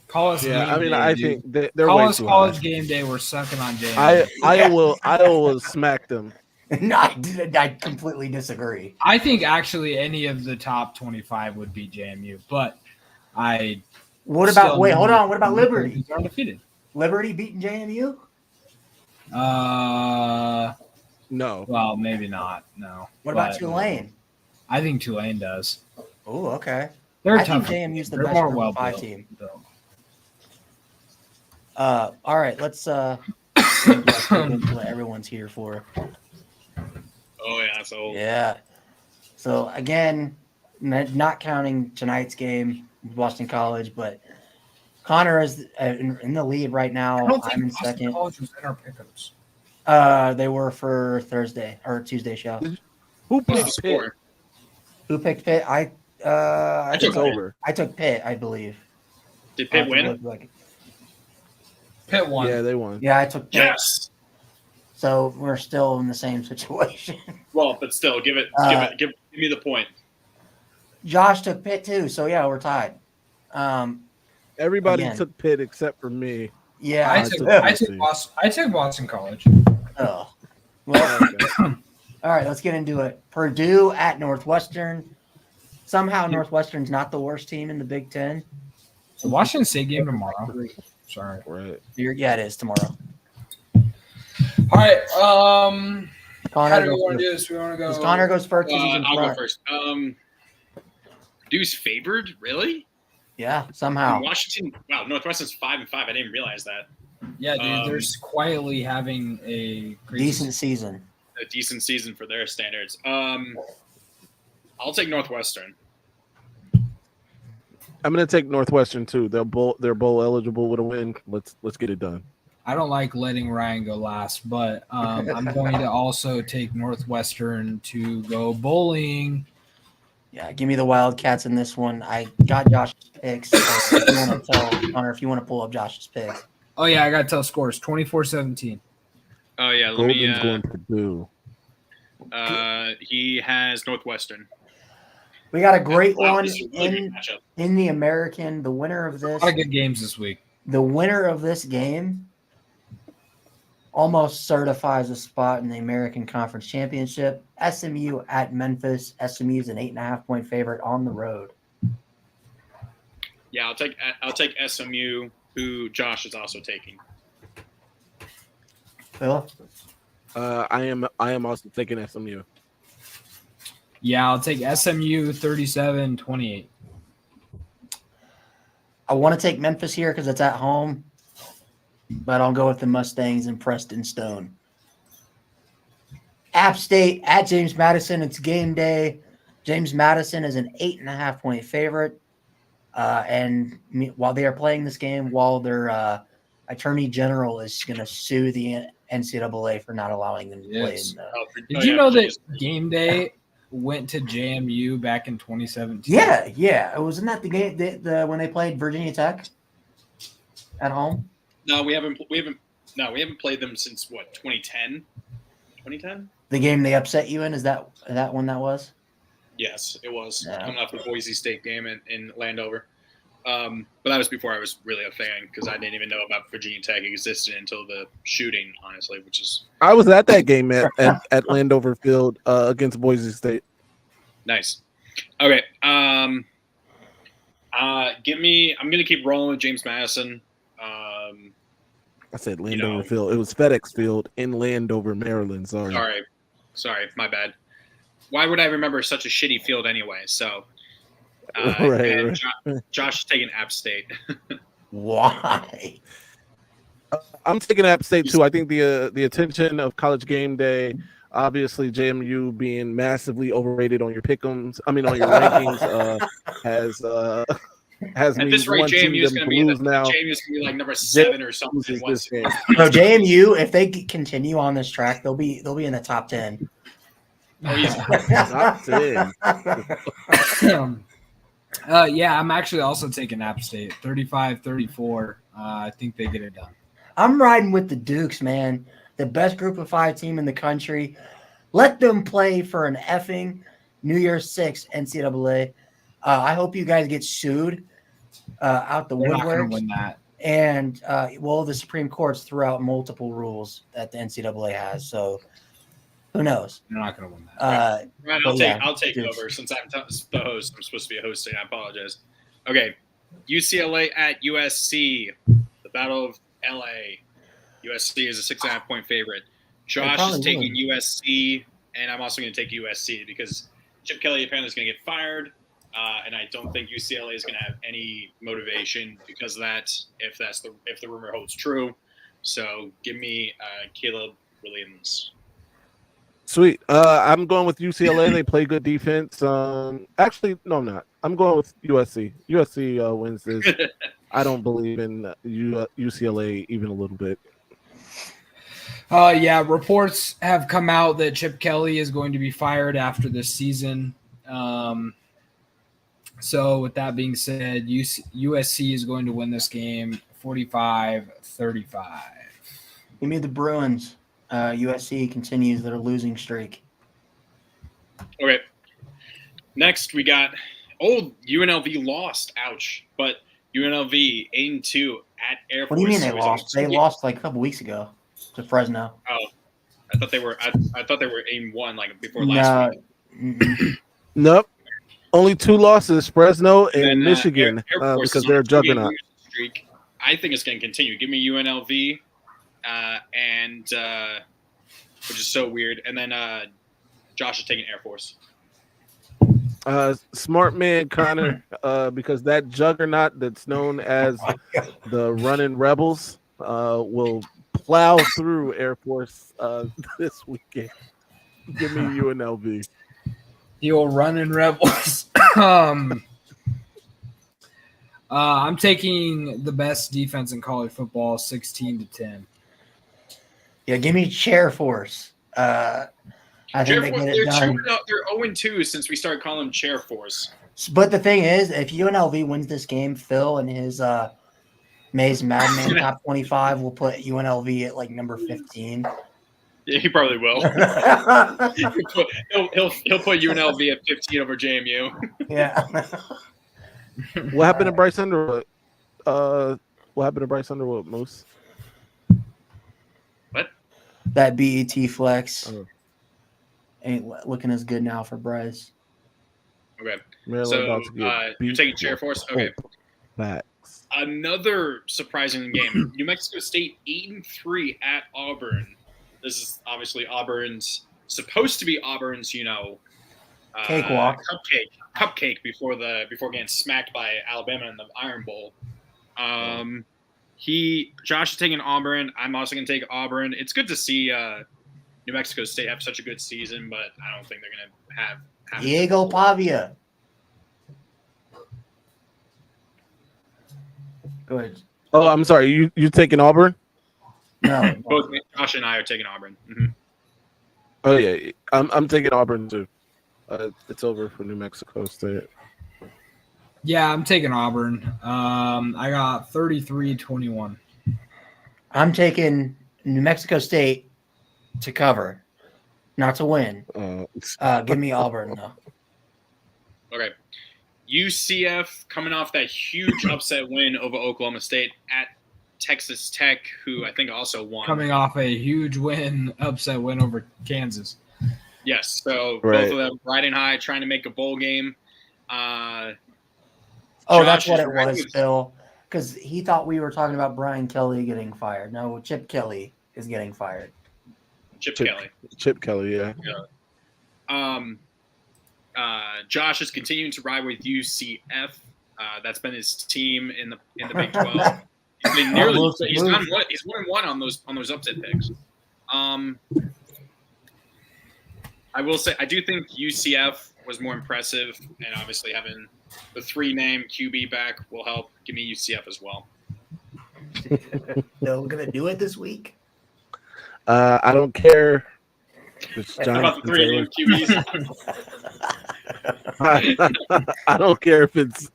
Call us. Yeah, game I mean, day, I dude. think they're Call way us too college high. game day. We're sucking on JMU. Iowa smacked them. No, I completely disagree. I think actually any of the top 25 would be JMU, but What about hold on? What about Liberty? They're undefeated. Liberty beating JMU? No. Well, maybe not. No. What about But Tulane? I think Tulane does. Oh, okay. They're I tough. think JMU's the They're best more group well of 5 built. team. Built. All right, let's get into what everyone's here for. Oh yeah, that's old. Yeah. So again, not counting tonight's game with Boston College, but Connor is in the lead right now. I don't I'm think in Boston second. College was in our pickups. They were for Thursday or Tuesday show. Who What's the picked Pitt? score? Who picked Pitt? I took Over. I took Pitt, I believe. Did Pitt win? Pitt won. Yeah, they won. Yeah, I took Pitt. Yes. So we're still in the same situation. Well, but still, give me the point. Josh took Pitt too, so yeah, we're tied. Everybody Again. took Pitt except for me. Yeah, I took Boston College. Oh. Well, all right, let's get into it. Purdue at Northwestern. Somehow Northwestern's not the worst team in the Big Ten. The Washington State game tomorrow. Sorry. Right. Yeah, it is tomorrow. All right. Connor How do we goes want to first. do this? We want to go. Connor goes first. 'Cause he's in I'll go front. first. Purdue's favored, really? Yeah, somehow. Washington. Wow, Northwestern's 5-5. I didn't realize that. Yeah, dude. They're quietly having a Decent season. A decent season for their standards. I'll take Northwestern. I'm gonna take Northwestern too. They're bowl eligible with a win. Let's get it done. I don't like letting Ryan go last, but I'm going to also take Northwestern to go bowling. Yeah, give me the Wildcats in this one. I got Josh's picks. So if you want to tell Connor, if you want to pull up Josh's picks. Oh, yeah, I got to tell scores. 24-17. Oh yeah, let Golden's me. going to do. He has Northwestern. We got a great Wow, one this is a really good matchup. in the American. The winner of A this, lot of good games this week. the winner of this game almost certifies a spot in the American Conference Championship. SMU at Memphis. SMU is an 8.5-point favorite on the road. Yeah, I'll take SMU, who Josh is also taking. Phil? I am also taking SMU. Yeah, I'll take SMU 37-28. I want to take Memphis here because it's at home, but I'll go with the Mustangs and Preston Stone. App State at James Madison. It's game day. James Madison is an 8.5-point favorite. And while they are playing this game, while their attorney general is going to sue the NCAA for not allowing them to play. Did you know that game day went to JMU back in 2017? Yeah. Wasn't that the game when they played Virginia Tech at home? No, we haven't played them since what, 2010. 2010. The game they upset you in, is that one that was? Yes, it was Yeah. coming off the Boise State game in Landover. But that was before I was really a fan because I didn't even know about Virginia Tech existed until the shooting, honestly, which is I was at that game at Landover Field against Boise State. nice. Okay. I'm gonna keep rolling with James Madison. I said Landover Field. It was FedEx Field in Landover, Maryland. Sorry, my bad. Why would I remember such a shitty field anyway? So, right. Josh is taking App State. Why? I'm taking App State too. I think the attention of College Game Day, obviously JMU being massively overrated on your pick'ems. I mean on your rankings has At me this rate, wanting JMU is them going to to lose now. JMU is going to be like number 7 or something. This game. No, JMU, if they continue on this track, they'll be in the top 10. Oh, easy. Top 10. Yeah, I'm actually also taking App State 35-34. I think they get it done. I'm riding with the Dukes, man. The best group of 5 team in the country. Let them play for an effing New Year's 6 NCAA. I hope you guys get sued out the They're not going woodwork. to win that. And, the Supreme Court's threw out multiple rules that the NCAA has. So, who knows? They're not going to win that. Right, I'll take over since I'm the host. I'm supposed to be hosting. I apologize. Okay, UCLA at USC. The Battle of LA. USC is a 6.5 point favorite. Josh is taking USC, and I'm also going to take USC because Chip Kelly apparently is going to get fired, and I don't think UCLA is going to have any motivation because of that. If the rumor holds true, so give me Caleb Williams. Sweet. I'm going with UCLA. They play good defense. Actually, no, I'm not. I'm going with USC. USC wins this. I don't believe in UCLA even a little bit. Yeah, reports have come out that Chip Kelly is going to be fired after this season. So with that being said, USC is going to win this game 45-35. Give me the Bruins. USC continues their losing streak. Okay. Next, we got UNLV lost. Ouch. But UNLV 8-2 at Air Force. What do you mean they lost? They lost like a couple weeks ago to Fresno. Oh, I thought they were 8-1 like before last week. Nope. Only 2 losses: Fresno and then, Michigan, Air Force because they're a juggernaut. Streak. I think it's going to continue. Give me UNLV, and which is so weird. And then Josh is taking Air Force. Smart man, Connor, because that juggernaut that's known as the Running Rebels will plow through Air Force this weekend. Give me UNLV. The old Running Rebels. I'm taking the best defense in college football, 16-10. Yeah, give me Chair Force. I think they get it done. They're 0-2 since we started calling them Chair Force. But the thing is, if UNLV wins this game, Phil and his Maze Madman top 25 will put UNLV at like number 15. Yeah, he probably will. he'll put UNLV at 15 over JMU. Yeah. What happened to Bryce Underwood? Moose? What? That BET flex ain't looking as good now for Bryce. Okay. Maryland So to you're taking Chair Force? Okay. Facts. Another surprising game. New Mexico State 8-3 at Auburn. This is obviously supposed to be Auburn's, cakewalk, cupcake before getting smacked by Alabama in the Iron Bowl. Josh is taking Auburn. I'm also going to take Auburn. It's good to see New Mexico State have such a good season, but I don't think they're going to have Diego Pavia. Go ahead. Oh, I'm sorry. You taking Auburn? No. Both Josh and I are taking Auburn. Mm-hmm. Oh yeah, I'm taking Auburn too. It's over for New Mexico State. Yeah, I'm taking Auburn. I got 33-21. I'm taking New Mexico State to cover. Not to win. Give me Auburn, though. Okay. UCF coming off that huge upset win over Oklahoma State at Texas Tech, who I think also won. Coming off a huge upset win over Kansas. Yes, so both of them riding high, trying to make a bowl game. That's what it was, Phil. Because he thought we were talking about Brian Kelly getting fired. No, Chip Kelly is getting fired. Chip Kelly. Chip Kelly, yeah. Josh is continuing to ride with UCF. That's been his team in the Big 12. He's been he's done what? He's 1-1 on those upset picks. I will say I do think UCF was more impressive, and obviously having the 3-name QB back will help. Give me UCF as well. So we're gonna do it this week. I don't care. It's about the 3-name QBs. I don't care if it's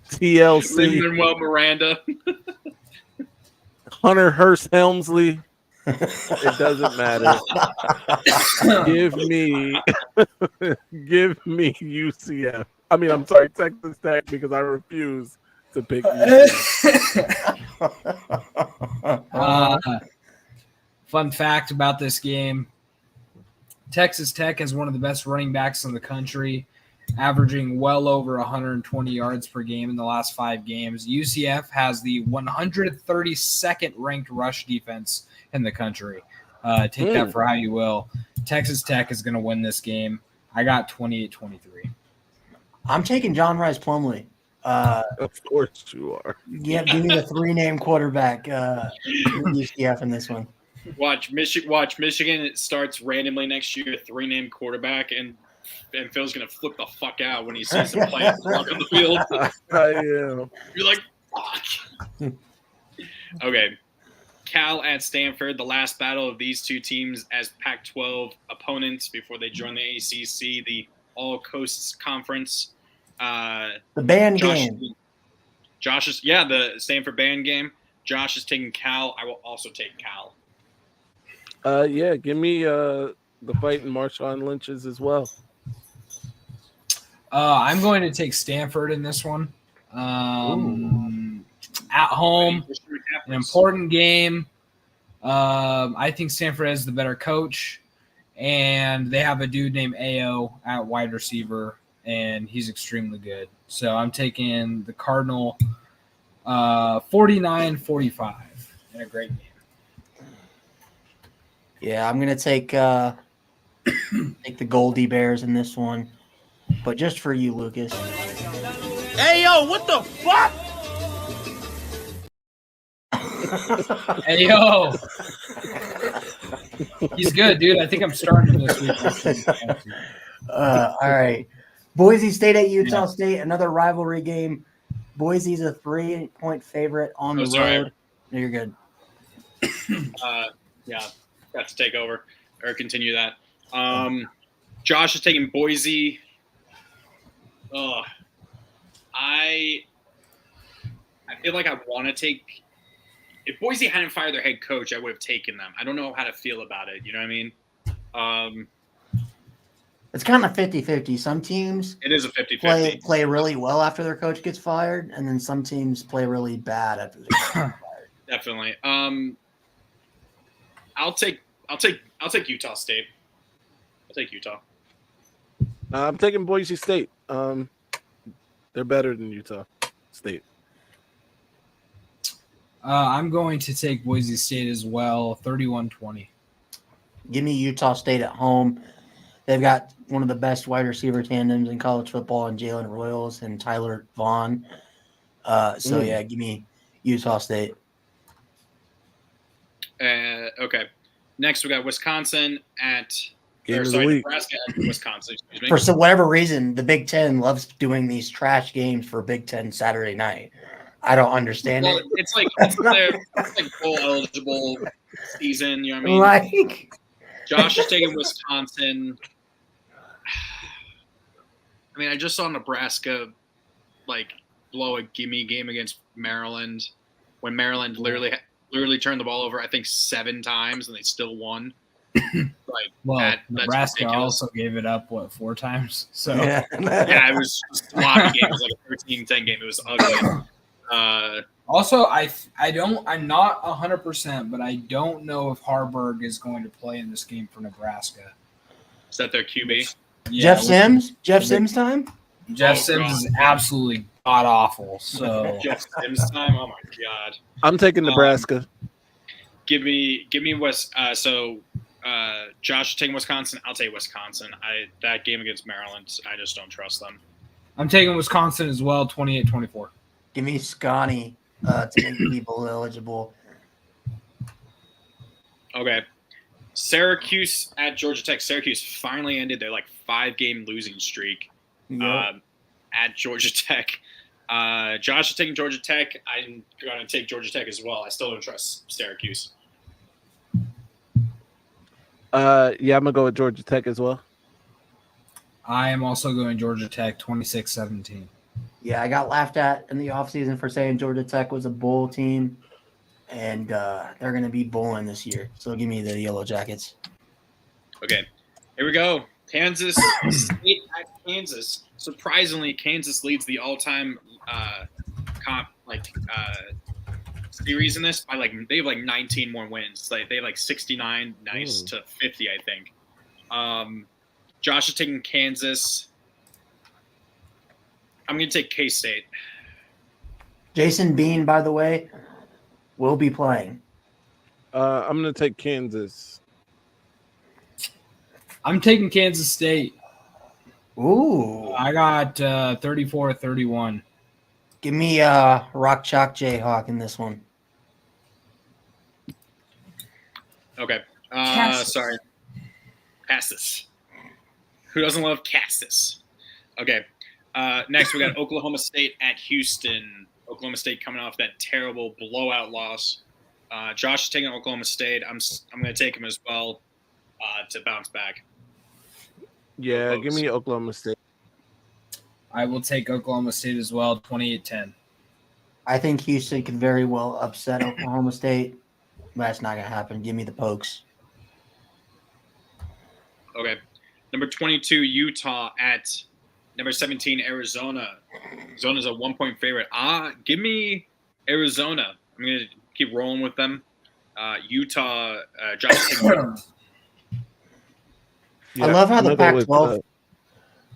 TLC. Lin-Manuel Miranda. Hunter Hearst Helmsley. It doesn't matter. Give me UCF. I mean, I'm sorry, Texas Tech, because I refuse to pick UCF. Fun fact about this game: Texas Tech has one of the best running backs in the country, averaging well over 120 yards per game in the last 5 games. UCF has the 132nd ranked rush defense in the country. Take that for how you will. Texas Tech is going to win this game. I got 28-23. I'm taking John Rice Plumlee. Of course you are. Yeah, give me the 3-name quarterback. UCF in this one. Watch Michigan. It starts randomly next year. 3-name quarterback, and Phil's gonna flip the fuck out when he sees him playing on the field. I am. You're like, fuck. Okay. Cal at Stanford, the last battle of these two teams as Pac-12 opponents before they join the ACC, the All Coasts Conference. The band game. Josh is the Stanford band game. Josh is taking Cal. I will also take Cal. Give me the Fighting Marshawn Lynch's as well. I'm going to take Stanford in this one. At home, an important game. I think Stanford has the better coach, and they have a dude named Ayo at wide receiver, and he's extremely good. So I'm taking the Cardinal 49-45 in a great game. Yeah, I'm gonna take the Goldie Bears in this one, but just for you, Lucas. Hey, yo, what the fuck? Hey, yo. He's good, dude. I think I'm starting him this week. All right. Boise State at Utah State, another rivalry game. Boise's a 3-point favorite on the road. No, you're good. Got to take over or continue that. Josh is taking Boise. I feel like I want to take. If Boise hadn't fired their head coach, I would have taken them. I don't know how to feel about it. You know what I mean? It's kind of 50-50. Some teams it is a 50-50. Play really well after their coach gets fired, and then some teams play really bad after their coach gets fired. Definitely. I'll take Utah State. I'll take Utah. I'm taking Boise State. They're better than Utah State. I'm going to take Boise State as well, 31-20. Give me Utah State at home. They've got one of the best wide receiver tandems in college football in Jalen Royals and Tyler Vaughn. Give me Utah State. Okay. Next, we got Wisconsin Nebraska at Wisconsin. Excuse me. For whatever reason, the Big Ten loves doing these trash games for Big Ten Saturday night. I don't understand it. It's like bowl eligible season. You know what I mean? Josh is taking Wisconsin. I mean, I just saw Nebraska blow a gimme game against Maryland when Maryland literally turned the ball over, I think, 7 times, and they still won. Like, Well, that's Nebraska ridiculous. also gave it up 4 times. So Yeah. Yeah, it was a sloppy game. It was like a 13-10 game. It was ugly. Also, I'm not 100%, but I don't know if Harburg is going to play in this game for Nebraska. Is that their QB? Yeah, Jeff Sims time? Jeff Oh, Sims God. is absolutely god awful. So Jeff Sims time? Oh, my God. I'm taking Nebraska. Give me West. Josh taking Wisconsin. I'll take Wisconsin. That game against Maryland, I just don't trust them. I'm taking Wisconsin as well, 28-24. Give me Scotty to make people eligible. Okay. Syracuse at Georgia Tech. Syracuse finally ended their 5-game losing streak at Georgia Tech. Josh is taking Georgia Tech. I'm going to take Georgia Tech as well. I still don't trust Syracuse. Yeah, I'm gonna go with Georgia Tech as well. I am also going Georgia Tech, 26-17. Yeah, I got laughed at in the offseason for saying Georgia Tech was a bowl team, and they're going to be bowling this year. So give me the Yellow Jackets. Okay, here we go. Kansas State at Kansas. Surprisingly, Kansas leads the all-time series in this by they have 19 more wins. They have 69 to 50, I think. Josh is taking Kansas. I'm going to take K-State. Jason Bean, by the way, will be playing. I'm gonna take Kansas. I'm taking Kansas State. Ooh. I got 34-31. Give me Rock Chalk Jayhawk in this one. Okay. Cassis. Sorry. Cassis. Who doesn't love Cassis? Okay. Next, we got Oklahoma State at Houston. Oklahoma State coming off that terrible blowout loss. Josh is taking Oklahoma State. I'm going to take him as well to bounce back. Yeah, give me Oklahoma State. I will take Oklahoma State as well, 28-10. I think Houston could very well upset Oklahoma State. That's not going to happen. Give me the Pokes. Okay. Number 22, Utah at number 17, Arizona. Arizona's a 1-point favorite. Give me Arizona. I'm going to keep rolling with them. Utah, Josh. I love how the Pac-12.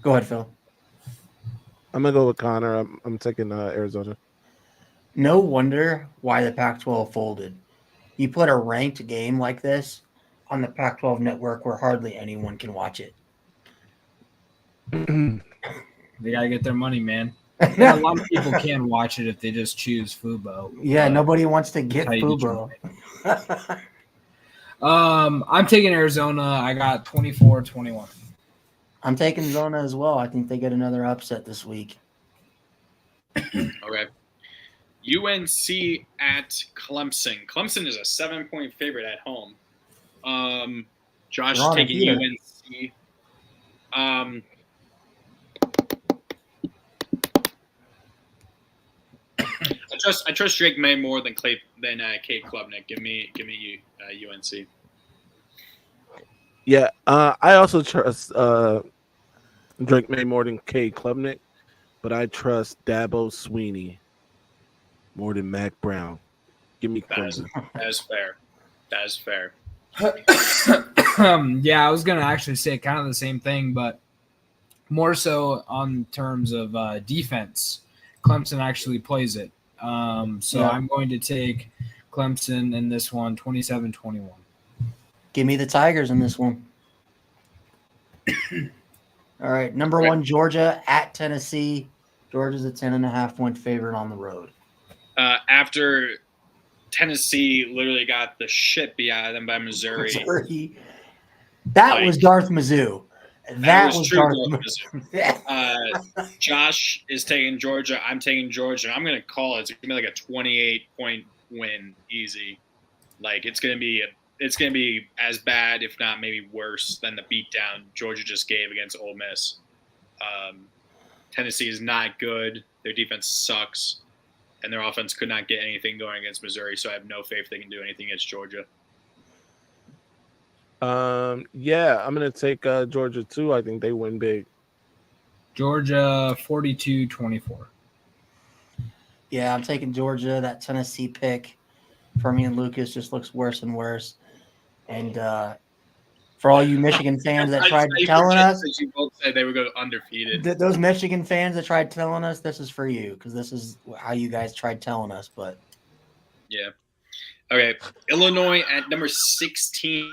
Go ahead, Phil. I'm gonna go with Connor. I'm taking Arizona. No wonder why the Pac-12 folded. You put a ranked game like this on the Pac-12 network where hardly anyone can watch it. They gotta get their money, man. Yeah, a lot of people can watch it if they just choose Fubo. Yeah, nobody wants to get Fubo. I'm taking Arizona. I got 24-21. I'm taking Zona as well. I think they get another upset this week. Okay. UNC at Clemson. Clemson is a 7-point favorite at home. Josh is taking UNC. I trust Drake May more than Kate Klubnik. Give me UNC. Yeah, I also trust Drake May more than Cade Klubnik, but I trust Dabo Sweeney more than Mac Brown. Give me Clemson. That is fair. That is fair. Yeah, I was gonna actually say kind of the same thing, but more so on terms of defense. Clemson actually plays it. So I'm going to take Clemson in this one, 27-21. Give me the Tigers in this one. All right, number 1, Georgia at Tennessee. Georgia's a 10.5-point favorite on the road. After Tennessee literally got the shit beat out of them by Missouri. That was Darth Mizzou. That was Darth Mizzou. Josh is taking Georgia. I'm taking Georgia. And I'm going to call it. It's going to be like a 28-point win, easy. Like it's going to be as bad, if not maybe worse, than the beatdown Georgia just gave against Ole Miss. Tennessee is not good. Their defense sucks, and their offense could not get anything going against Missouri. So I have no faith they can do anything against Georgia. Yeah, I'm gonna take Georgia too. I think they win big. Georgia 42-24. Yeah, I'm taking Georgia. That Tennessee pick for me and Lucas just looks worse and worse. And for all you Michigan fans that tried telling us, you both said they would go undefeated. Those Michigan fans that tried telling us, this is for you because this is how you guys tried telling us. But yeah, okay. Illinois at number 16.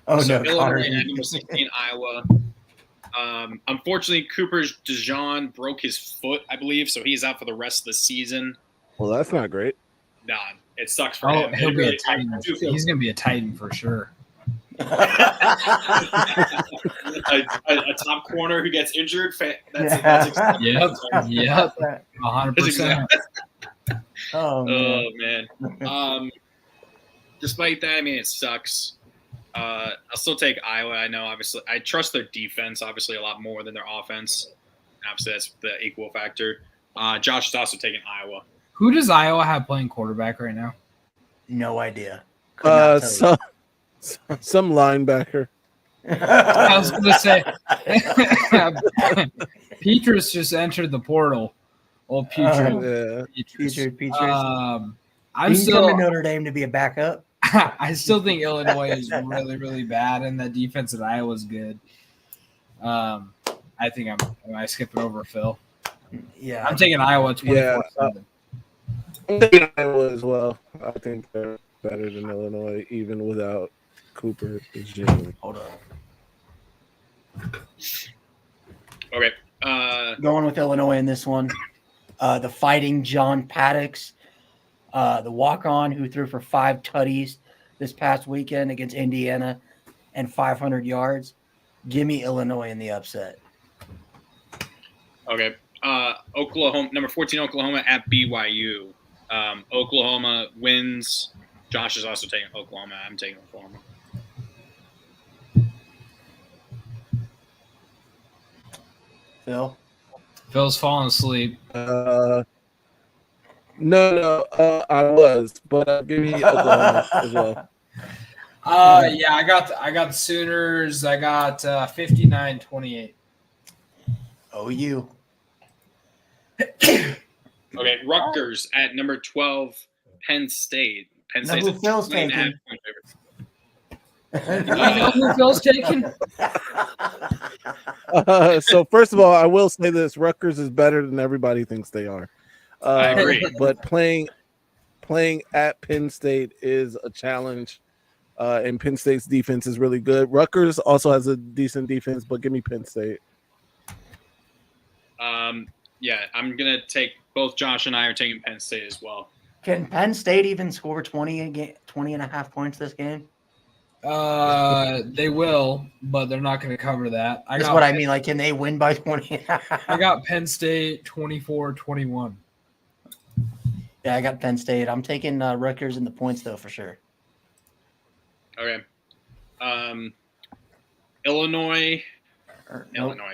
no, Illinois at number 16, Iowa. Unfortunately, Cooper DeJean broke his foot, I believe, so he's out for the rest of the season. Well, that's not great. Nah, it sucks for him. He'll be a Titan. He's going to be a Titan for sure. a top corner who gets injured. That's Yep. 100%. Oh man. Despite that, I mean, it sucks. I'll still take Iowa. I know, obviously, I trust their defense, obviously, a lot more than their offense. Obviously, that's the equal factor. Josh is also taking Iowa. Who does Iowa have playing quarterback right now? No idea. Some linebacker. I was going to say, Petrus just entered the portal. Old Petrus. I'm still in Notre Dame to be a backup. I still think Illinois is really, really bad, and the defense at Iowa is good. I think am I skipping over Phil? Yeah, I'm taking Iowa 24-7. Yeah, I'm taking Iowa as well. I think they're better than Illinois, even without Cooper. Hold on. Okay. Going with Illinois in this one. The Fighting John Paddocks, the walk-on who threw for 5 tutties this past weekend against Indiana and 500 yards. Give me Illinois in the upset. Okay. Oklahoma, number 14, Oklahoma at BYU. Oklahoma wins. Josh is also taking Oklahoma. I'm taking Oklahoma. Phil's falling asleep. No, I was, but give me Oklahoma as well. Yeah, I got the Sooners. I got 59-28. OU. Okay, Rutgers at number 12, Penn State. Penn State's who Phil's taking? You know who Phil's taking? So first of all, I will say this: Rutgers is better than everybody thinks they are. I agree. But playing at Penn State is a challenge, and Penn State's defense is really good. Rutgers also has a decent defense, but give me Penn State. Yeah, I'm gonna take both. Josh and I are taking Penn State as well. Can Penn State even score 20 and a half points this game? They will, but they're not going to cover that. That's what I mean. Like, can they win by 20? I got Penn State 24-21. Yeah, I got Penn State. I'm taking Rutgers in the points, though, for sure. Okay. Illinois.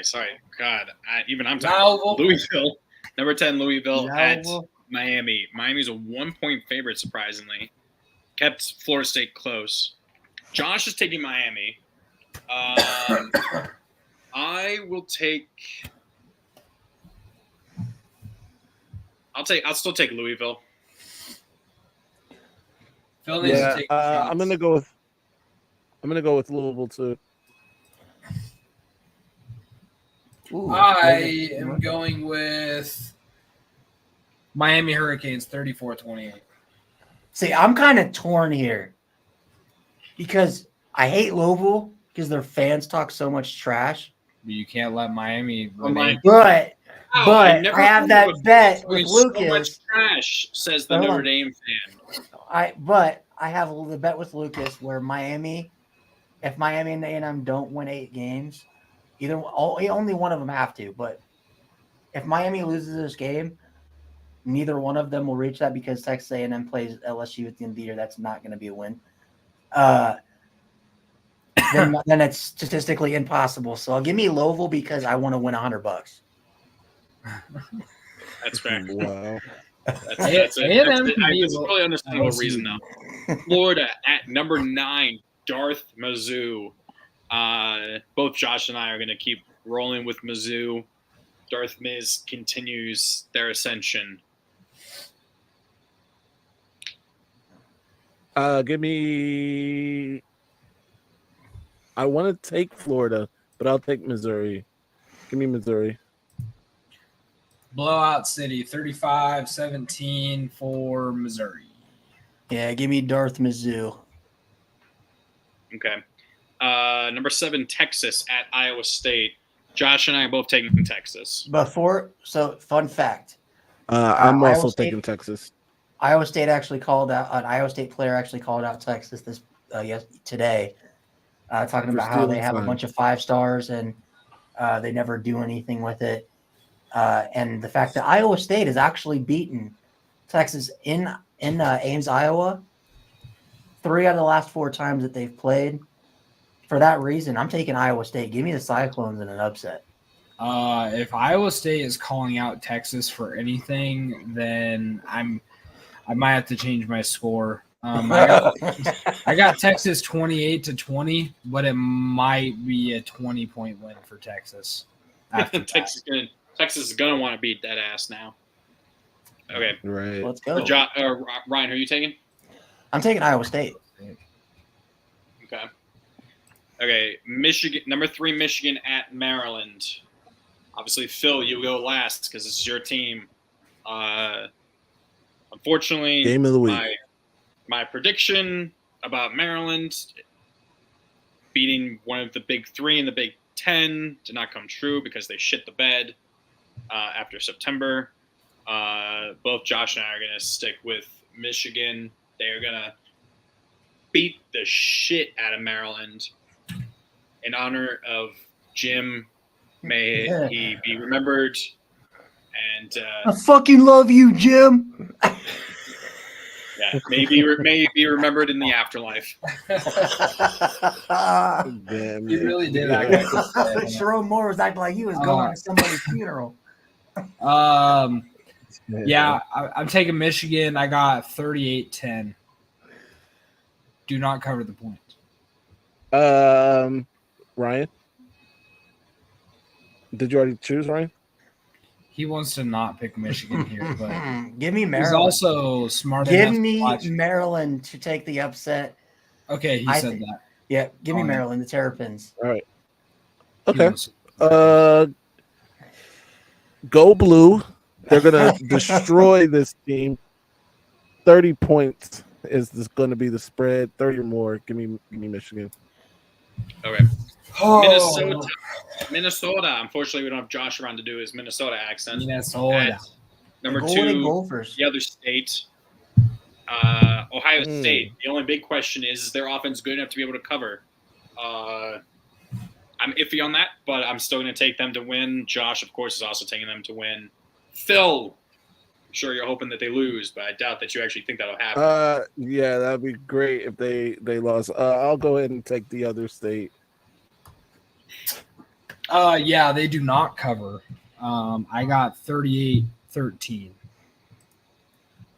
Sorry. God, I'm talking Louisville. Number 10, Louisville at Miami. Miami's a 1-point favorite, surprisingly. Kept Florida State close. Josh is taking Miami. I will take. I'll still take Louisville. Phil needs to take I'm gonna go with Louisville too. Ooh, I am going with Miami Hurricanes 34-28. See, I'm kind of torn here because I hate Louisville because their fans talk so much trash. You can't let Miami. But I have that bet with Lucas. So much trash, says the Notre Dame fan. I have the bet with Lucas where Miami, if Miami and A&M don't win 8 games, only one of them have to. But if Miami loses this game, neither one of them will reach that because Texas A&M plays LSU at the end of the year. That's not going to be a win. then it's statistically impossible. So give me Louisville because I want to win $100. That's fair. Wow. That's really understandable reason though. Florida at number 9, Darth Mizzou. Both Josh and I are going to keep rolling with Mizzou. Darth Miz continues their ascension. Give me. I want to take Florida, but I'll take Missouri. Give me Missouri. Blowout City, 35-17 for Missouri. Yeah, give me Darth Mizzou. Okay. Number 7, Texas at Iowa State. Josh and I are both taking Texas. Fun fact. I'm also taking Texas. Iowa State actually called out an Iowa State player actually called out Texas today, talking about how they have a bunch of 5-stars and they never do anything with it. And the fact that Iowa State has actually beaten Texas in Ames, Iowa, 3 out of the last 4 times that they've played. For that reason, I'm taking Iowa State. Give me the Cyclones in an upset. If Iowa State is calling out Texas for anything, then I might have to change my score. I got Texas 28-20, but it might be a 20-point win for Texas. Texas is gonna want to beat that ass now. Okay, right. Let's go. Ryan, who are you taking? I'm taking Iowa State. Okay. Michigan, number 3, Michigan at Maryland. Obviously, Phil, you go last because this is your team. Unfortunately, game of the week. My prediction about Maryland beating one of the big 3 in the Big Ten did not come true because they shit the bed after September. Both Josh and I are going to stick with Michigan. They are going to beat the shit out of Maryland in honor of Jim. May he be remembered. And I fucking love you, Jim. Yeah, may be remembered in the afterlife. Damn, you really did act like Sharon Moore was acting like he was going to somebody's funeral. Yeah, I'm taking Michigan. I got 38-10. Do not cover the point. Ryan? Did you already choose, Ryan? He wants to not pick Michigan here, but give me Maryland. He's also smart give enough me to watch. Maryland to take the upset. Okay, he said that. Yeah, give me Maryland, the Terrapins. All right. Okay. Go Blue. They're gonna destroy this team. 30 points is going to be the spread. 30 or more. Give me Michigan. Okay. Oh. Minnesota. Unfortunately, we don't have Josh around to do his Minnesota accent. Minnesota. Number the 2, Gophers. the other state, Ohio State. The only big question is their offense good enough to be able to cover? I'm iffy on that, but I'm still going to take them to win. Josh, of course, is also taking them to win. Phil, I'm sure you're hoping that they lose, but I doubt that you actually think that'll happen. Yeah, that'd be great if they lost. I'll go ahead and take the other state. Yeah, they do not cover. I got 38-13.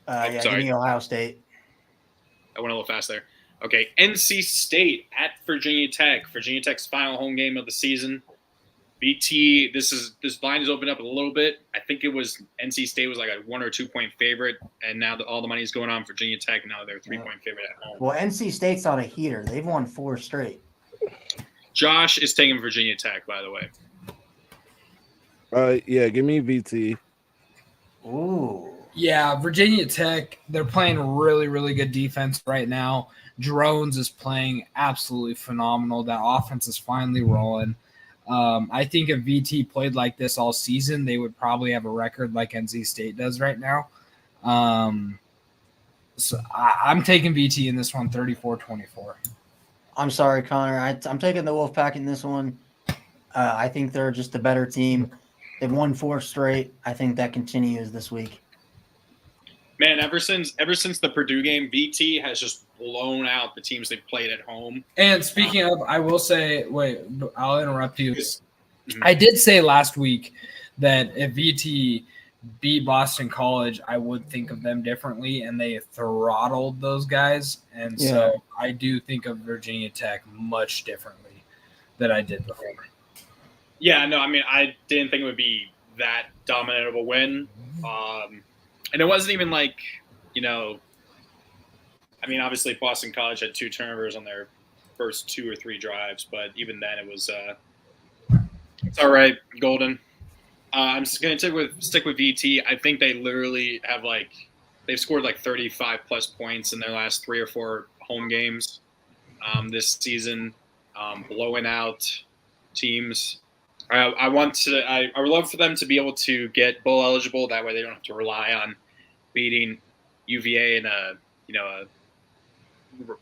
Yeah, sorry. give me Ohio State. I went a little fast there. Okay, NC State at Virginia Tech. Virginia Tech's final home game of the season. BT, this line is opened up a little bit. I think it was NC State was like a 1 or 2 point favorite, and now all the money's going on Virginia Tech. Now they're a 3-point favorite at home. Well, NC State's on a heater. They've won 4 straight. Josh is taking Virginia Tech, by the way. Yeah, give me VT. Ooh. Yeah, Virginia Tech, they're playing really, really good defense right now. Drones is playing absolutely phenomenal. That offense is finally rolling. I think if VT played like this all season, they would probably have a record like NC State does right now. So I'm taking VT in this one, 34-24. I'm sorry, Connor. I'm taking the Wolfpack in this one. I think they're just a better team. They've won 4 straight. I think that continues this week. Man, ever since the Purdue game, VT has just blown out the teams they played at home. And speaking of, I will say, wait, I'll interrupt you. I did say last week that if VT beat Boston College, I would think of them differently, and they throttled those guys. And so I do think of Virginia Tech much differently than I did before. Yeah, no, I mean, I didn't think it would be that dominant of a win. And it wasn't even like, I mean, obviously Boston College had 2 turnovers on their first 2 or 3 drives, but even then it was it's all right, Golden. I'm just going to stick with VT. I think they literally have they've scored 35 plus points in their last 3 or 4 home games this season, blowing out teams. I would love for them to be able to get bowl eligible. That way they don't have to rely on beating UVA in a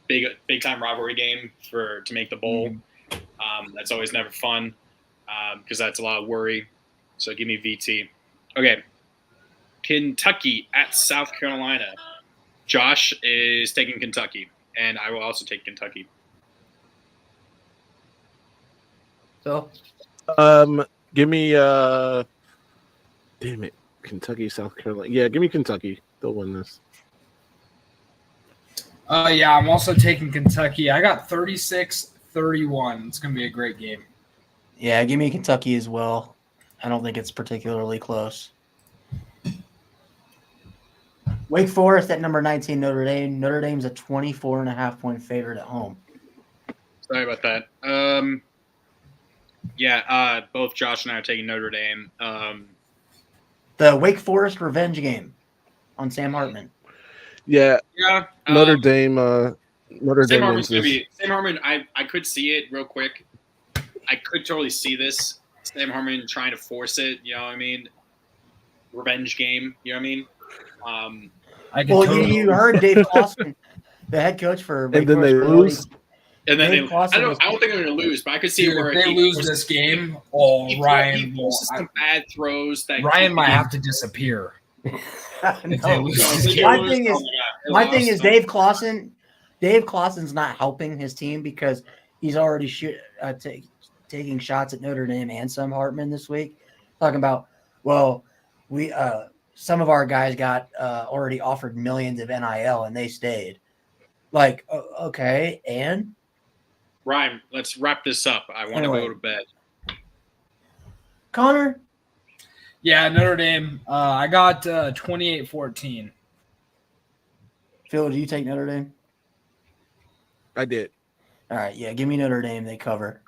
big time rivalry game to make the bowl. That's always never fun because that's a lot of worry. So give me VT. Okay, Kentucky at South Carolina. Josh is taking Kentucky, and I will also take Kentucky. So. Give me damn it, Kentucky, South Carolina. Yeah, give me Kentucky. They'll win this. Yeah, I'm also taking Kentucky. I got 36-31. It's gonna be a great game. Yeah, give me Kentucky as well. I don't think it's particularly close. Wake Forest at number 19, Notre Dame. Notre Dame's a 24.5-point favorite at home. Sorry about that. Both Josh and I are taking Notre Dame. The Wake Forest revenge game on Sam Hartman. Yeah. Notre Dame. Notre Sam Dame Hartman's wins gonna this. be Sam Hartman. I could see it real quick. I could totally see this. Sam Hartman trying to force it. You know what I mean? Revenge game. You know what I mean? You heard Dave Clawson, the head coach for Wake And then Forest, they lose. And then Dave Clawson I don't think they're going to lose, but I could see where if they lose this game. Oh, Ryan, he forces some bad throws. Ryan might have to disappear. If they lose this game. My thing is Dave Clawson. Dave Clawson's not helping his team because he's already taking shots at Notre Dame and Sam Hartman this week, talking about, we some of our guys got already offered millions of NIL and they stayed. Okay, and Ryan, let's wrap this up. I want to go to bed. Connor? Yeah, Notre Dame. I got 28-14. Phil, do you take Notre Dame? I did. All right, yeah, give me Notre Dame. They cover.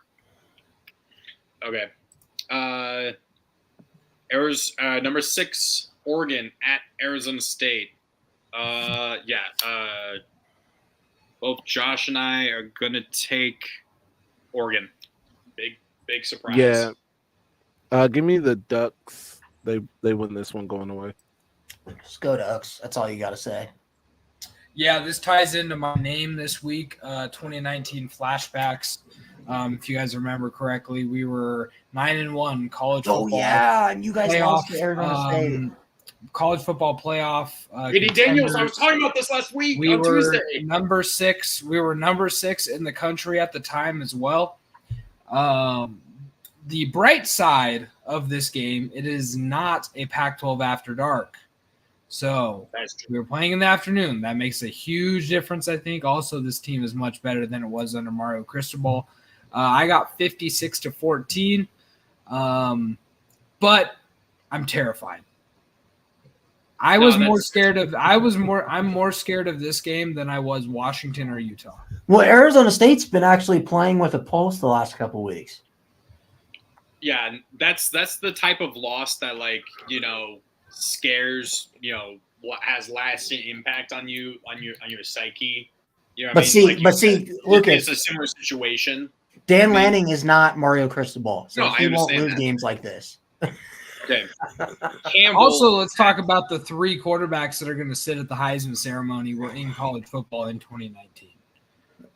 Okay. Number 6, Oregon at Arizona State. Both Josh and I are gonna take Oregon. Big surprise. Yeah. Give me the Ducks. They win this one going away. Just go Ducks. That's all you got to say. Yeah, this ties into my name this week. 2019 flashbacks. If you guys remember correctly, we were 9-1 college football. Oh yeah, and you guys playoff, lost to Arizona State. College football playoff. Eddie Daniels, I was talking about this last week we on were Tuesday. Number 6. We were number 6 in the country at the time as well. The bright side of this game, it is not a Pac-12 after dark. So we were playing in the afternoon. That makes a huge difference, I think. Also, this team is much better than it was under Mario Cristobal. I got 56-14, but I'm terrified. I'm more scared of this game than I was Washington or Utah. Well, Arizona State's been actually playing with a pulse the last couple weeks. Yeah, that's the type of loss that scares, what has lasting impact on you, on your psyche. You know what I mean? Lucas, it's a similar situation. Dan Lanning is not Mario Cristobal, so he won't lose games like this. Okay. Also, let's talk about the 3 quarterbacks that are going to sit at the Heisman ceremony. We're in college football in 2019.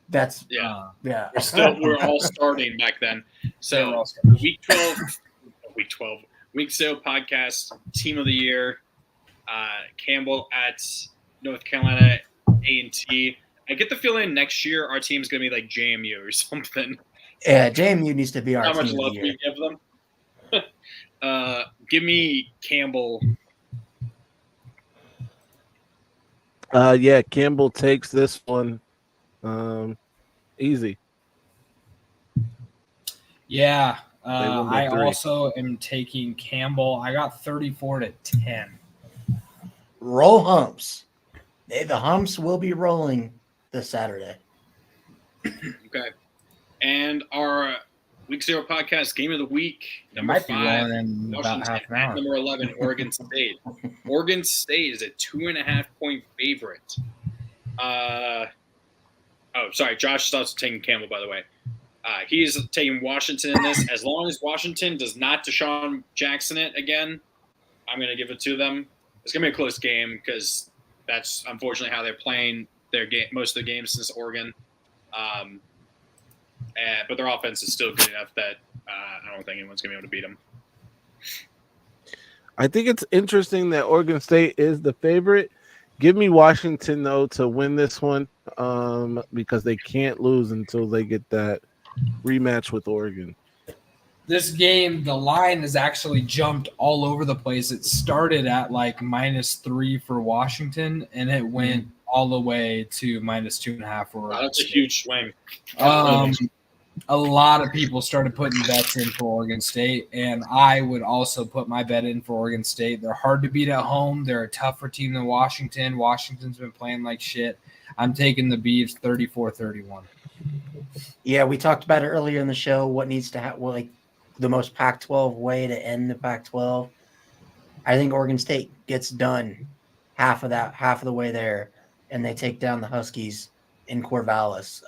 That's we're all starting back then. So week 12 podcast, team of the year, Campbell at North Carolina A&T. I get the feeling next year our team's going to be like JMU or something. Yeah, JMU needs to be our How team much of the love year. we give them. Give me Campbell. Yeah, Campbell takes this one. Easy. Yeah. win by I 3. also am taking Campbell. I got 34-10. Roll humps. The humps will be rolling this Saturday. Okay. And our Week 0 podcast game of the week, number Might be 5, rolling in about Washington, half an hour. number 11, Oregon State. Oregon State is a 2.5-point favorite. Sorry. Josh is also taking Campbell, by the way. He's taking Washington in this. As long as Washington does not Deshaun Jackson it again, I'm going to give it to them. It's going to be a close game because that's unfortunately how they're playing their game, most of the games since Oregon. But their offense is still good enough that I don't think anyone's going to be able to beat them. I think it's interesting that Oregon State is the favorite. Give me Washington, though, to win this one because they can't lose until they get that rematch with Oregon. This game, the line has actually jumped all over the place. It started at like -3 for Washington, and it went all the way to -2.5 for Oregon That's a State. huge swing. A lot of people started putting bets in for Oregon State, and I would also put my bet in for Oregon State. They're hard to beat at home. They're a tougher team than Washington. Washington's been playing like shit. I'm taking the Beavs 34-31. Yeah, we talked about it earlier in the show. What needs to happen? Like the most Pac-12 way to end the Pac-12. I think Oregon State gets done half of the way there, and they take down the Huskies in Corvallis.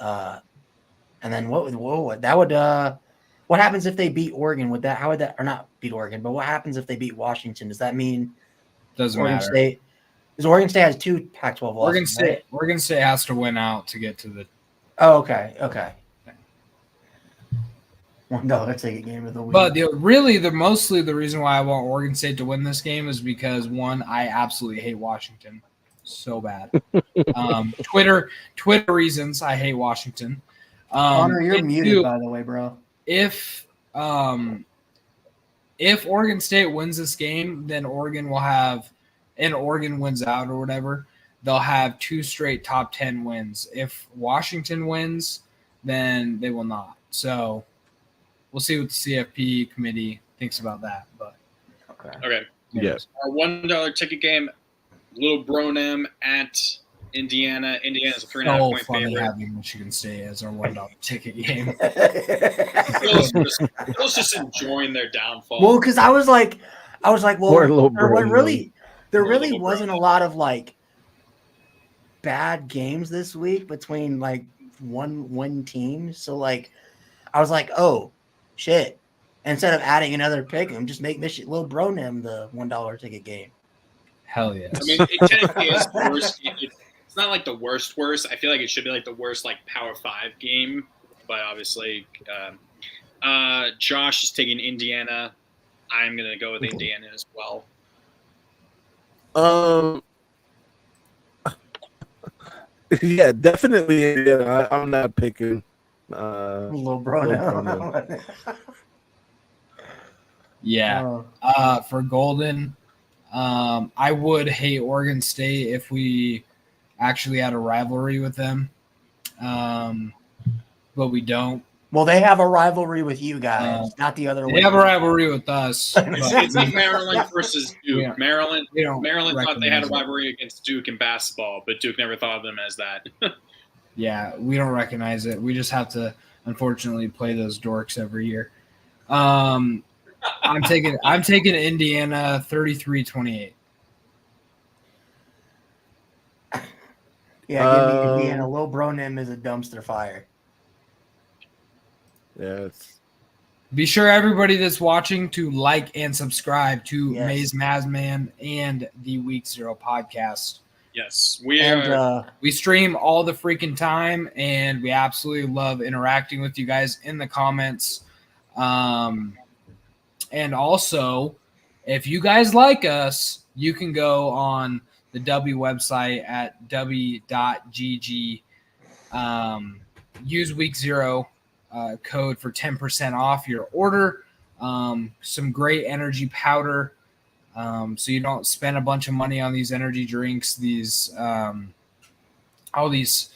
And then what happens if they beat Oregon? How would that, or not beat Oregon, but what happens if they beat Washington? Does that mean Doesn't Oregon matter. State? Because Oregon State has 2 Pac-12 losses. Oregon State has to win out to get to the. Oh, okay. $1 ticket game of the week. But mostly the reason why I want Oregon State to win this game is because, one, I absolutely hate Washington so bad. Twitter reasons I hate Washington. Connor, you're muted, by the way, bro. If Oregon State wins this game, then Oregon will have, and Oregon wins out or whatever, they'll have 2 straight top 10 wins. If Washington wins, then they will not. So we'll see what the CFP committee thinks about that. But Okay. Yes. Our $1 ticket game, Little Bronem at Indiana. Indiana's a 3.5-point funny favorite. having Michigan State as our $1 ticket game. Phil's just enjoying their downfall. Well, because I was like, well, there really Little wasn't a lot of like bad games this week between like one team. So like, I was like, oh shit! Instead of adding another pick, just make Little Bronem the $1 ticket game. Hell yes. I mean, it technically is worse. It's not like the worst. I feel like it should be like the worst like Power 5 game, but obviously, Josh is taking Indiana. I'm gonna go with Indiana as well. Yeah, definitely Indiana. I'm not picking Little Bronem. Yeah. For Golden, I would hate Oregon State if we actually had a rivalry with them. But we don't. Well, they have a rivalry with you guys, not the other way. They have a rivalry with us. It's like Maryland versus Duke. Yeah. Maryland thought they had a recognize it. rivalry against Duke in basketball, but Duke never thought of them as that. Yeah, we don't recognize it. We just have to, unfortunately, play those dorks every year. I'm taking Indiana 33-28. Yeah, give me Indiana. Little Bronem is a dumpster fire. Yes. Be sure everybody that's watching to like and subscribe to Yes. Maze Mazman and the Week 0 podcast. Yes, We stream all the freaking time, and we absolutely love interacting with you guys in the comments. And also, If you guys like us, you can go on the W website at w.gg. Use week 0 code for 10% off your order. Some great energy powder, so you don't spend a bunch of money on these energy drinks. All these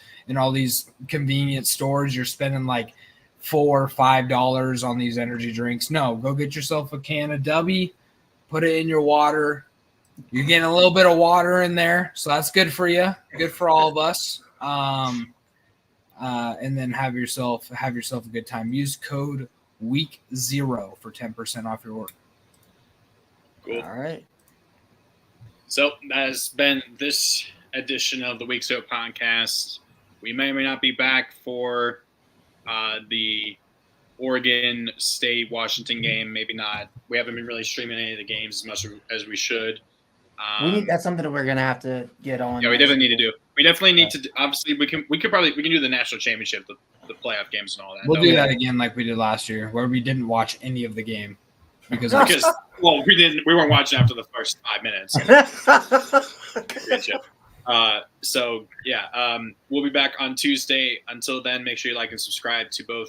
convenience stores, you're spending like $4 or $5 on these energy drinks. No, go get yourself a can of W, put it in your water. You're getting a little bit of water in there, so that's good for you. Good for all of us. And then have yourself a good time. Use code WEEK0 for 10% off your order. Cool. All right. So that has been this edition of the Week 0 podcast. We may or may not be back for the Oregon State Washington game. Maybe not. We haven't been really streaming any of the games as much as we should. That's something that we're gonna have to get on. Yeah, we definitely need to do. We definitely need to. Obviously, we can do the national championship, the playoff games, and all that. We'll do that again, like we did last year, where we didn't watch any of the game because we weren't watching after the first 5 minutes. So yeah, we'll be back on Tuesday. Until then, make sure you like and subscribe to both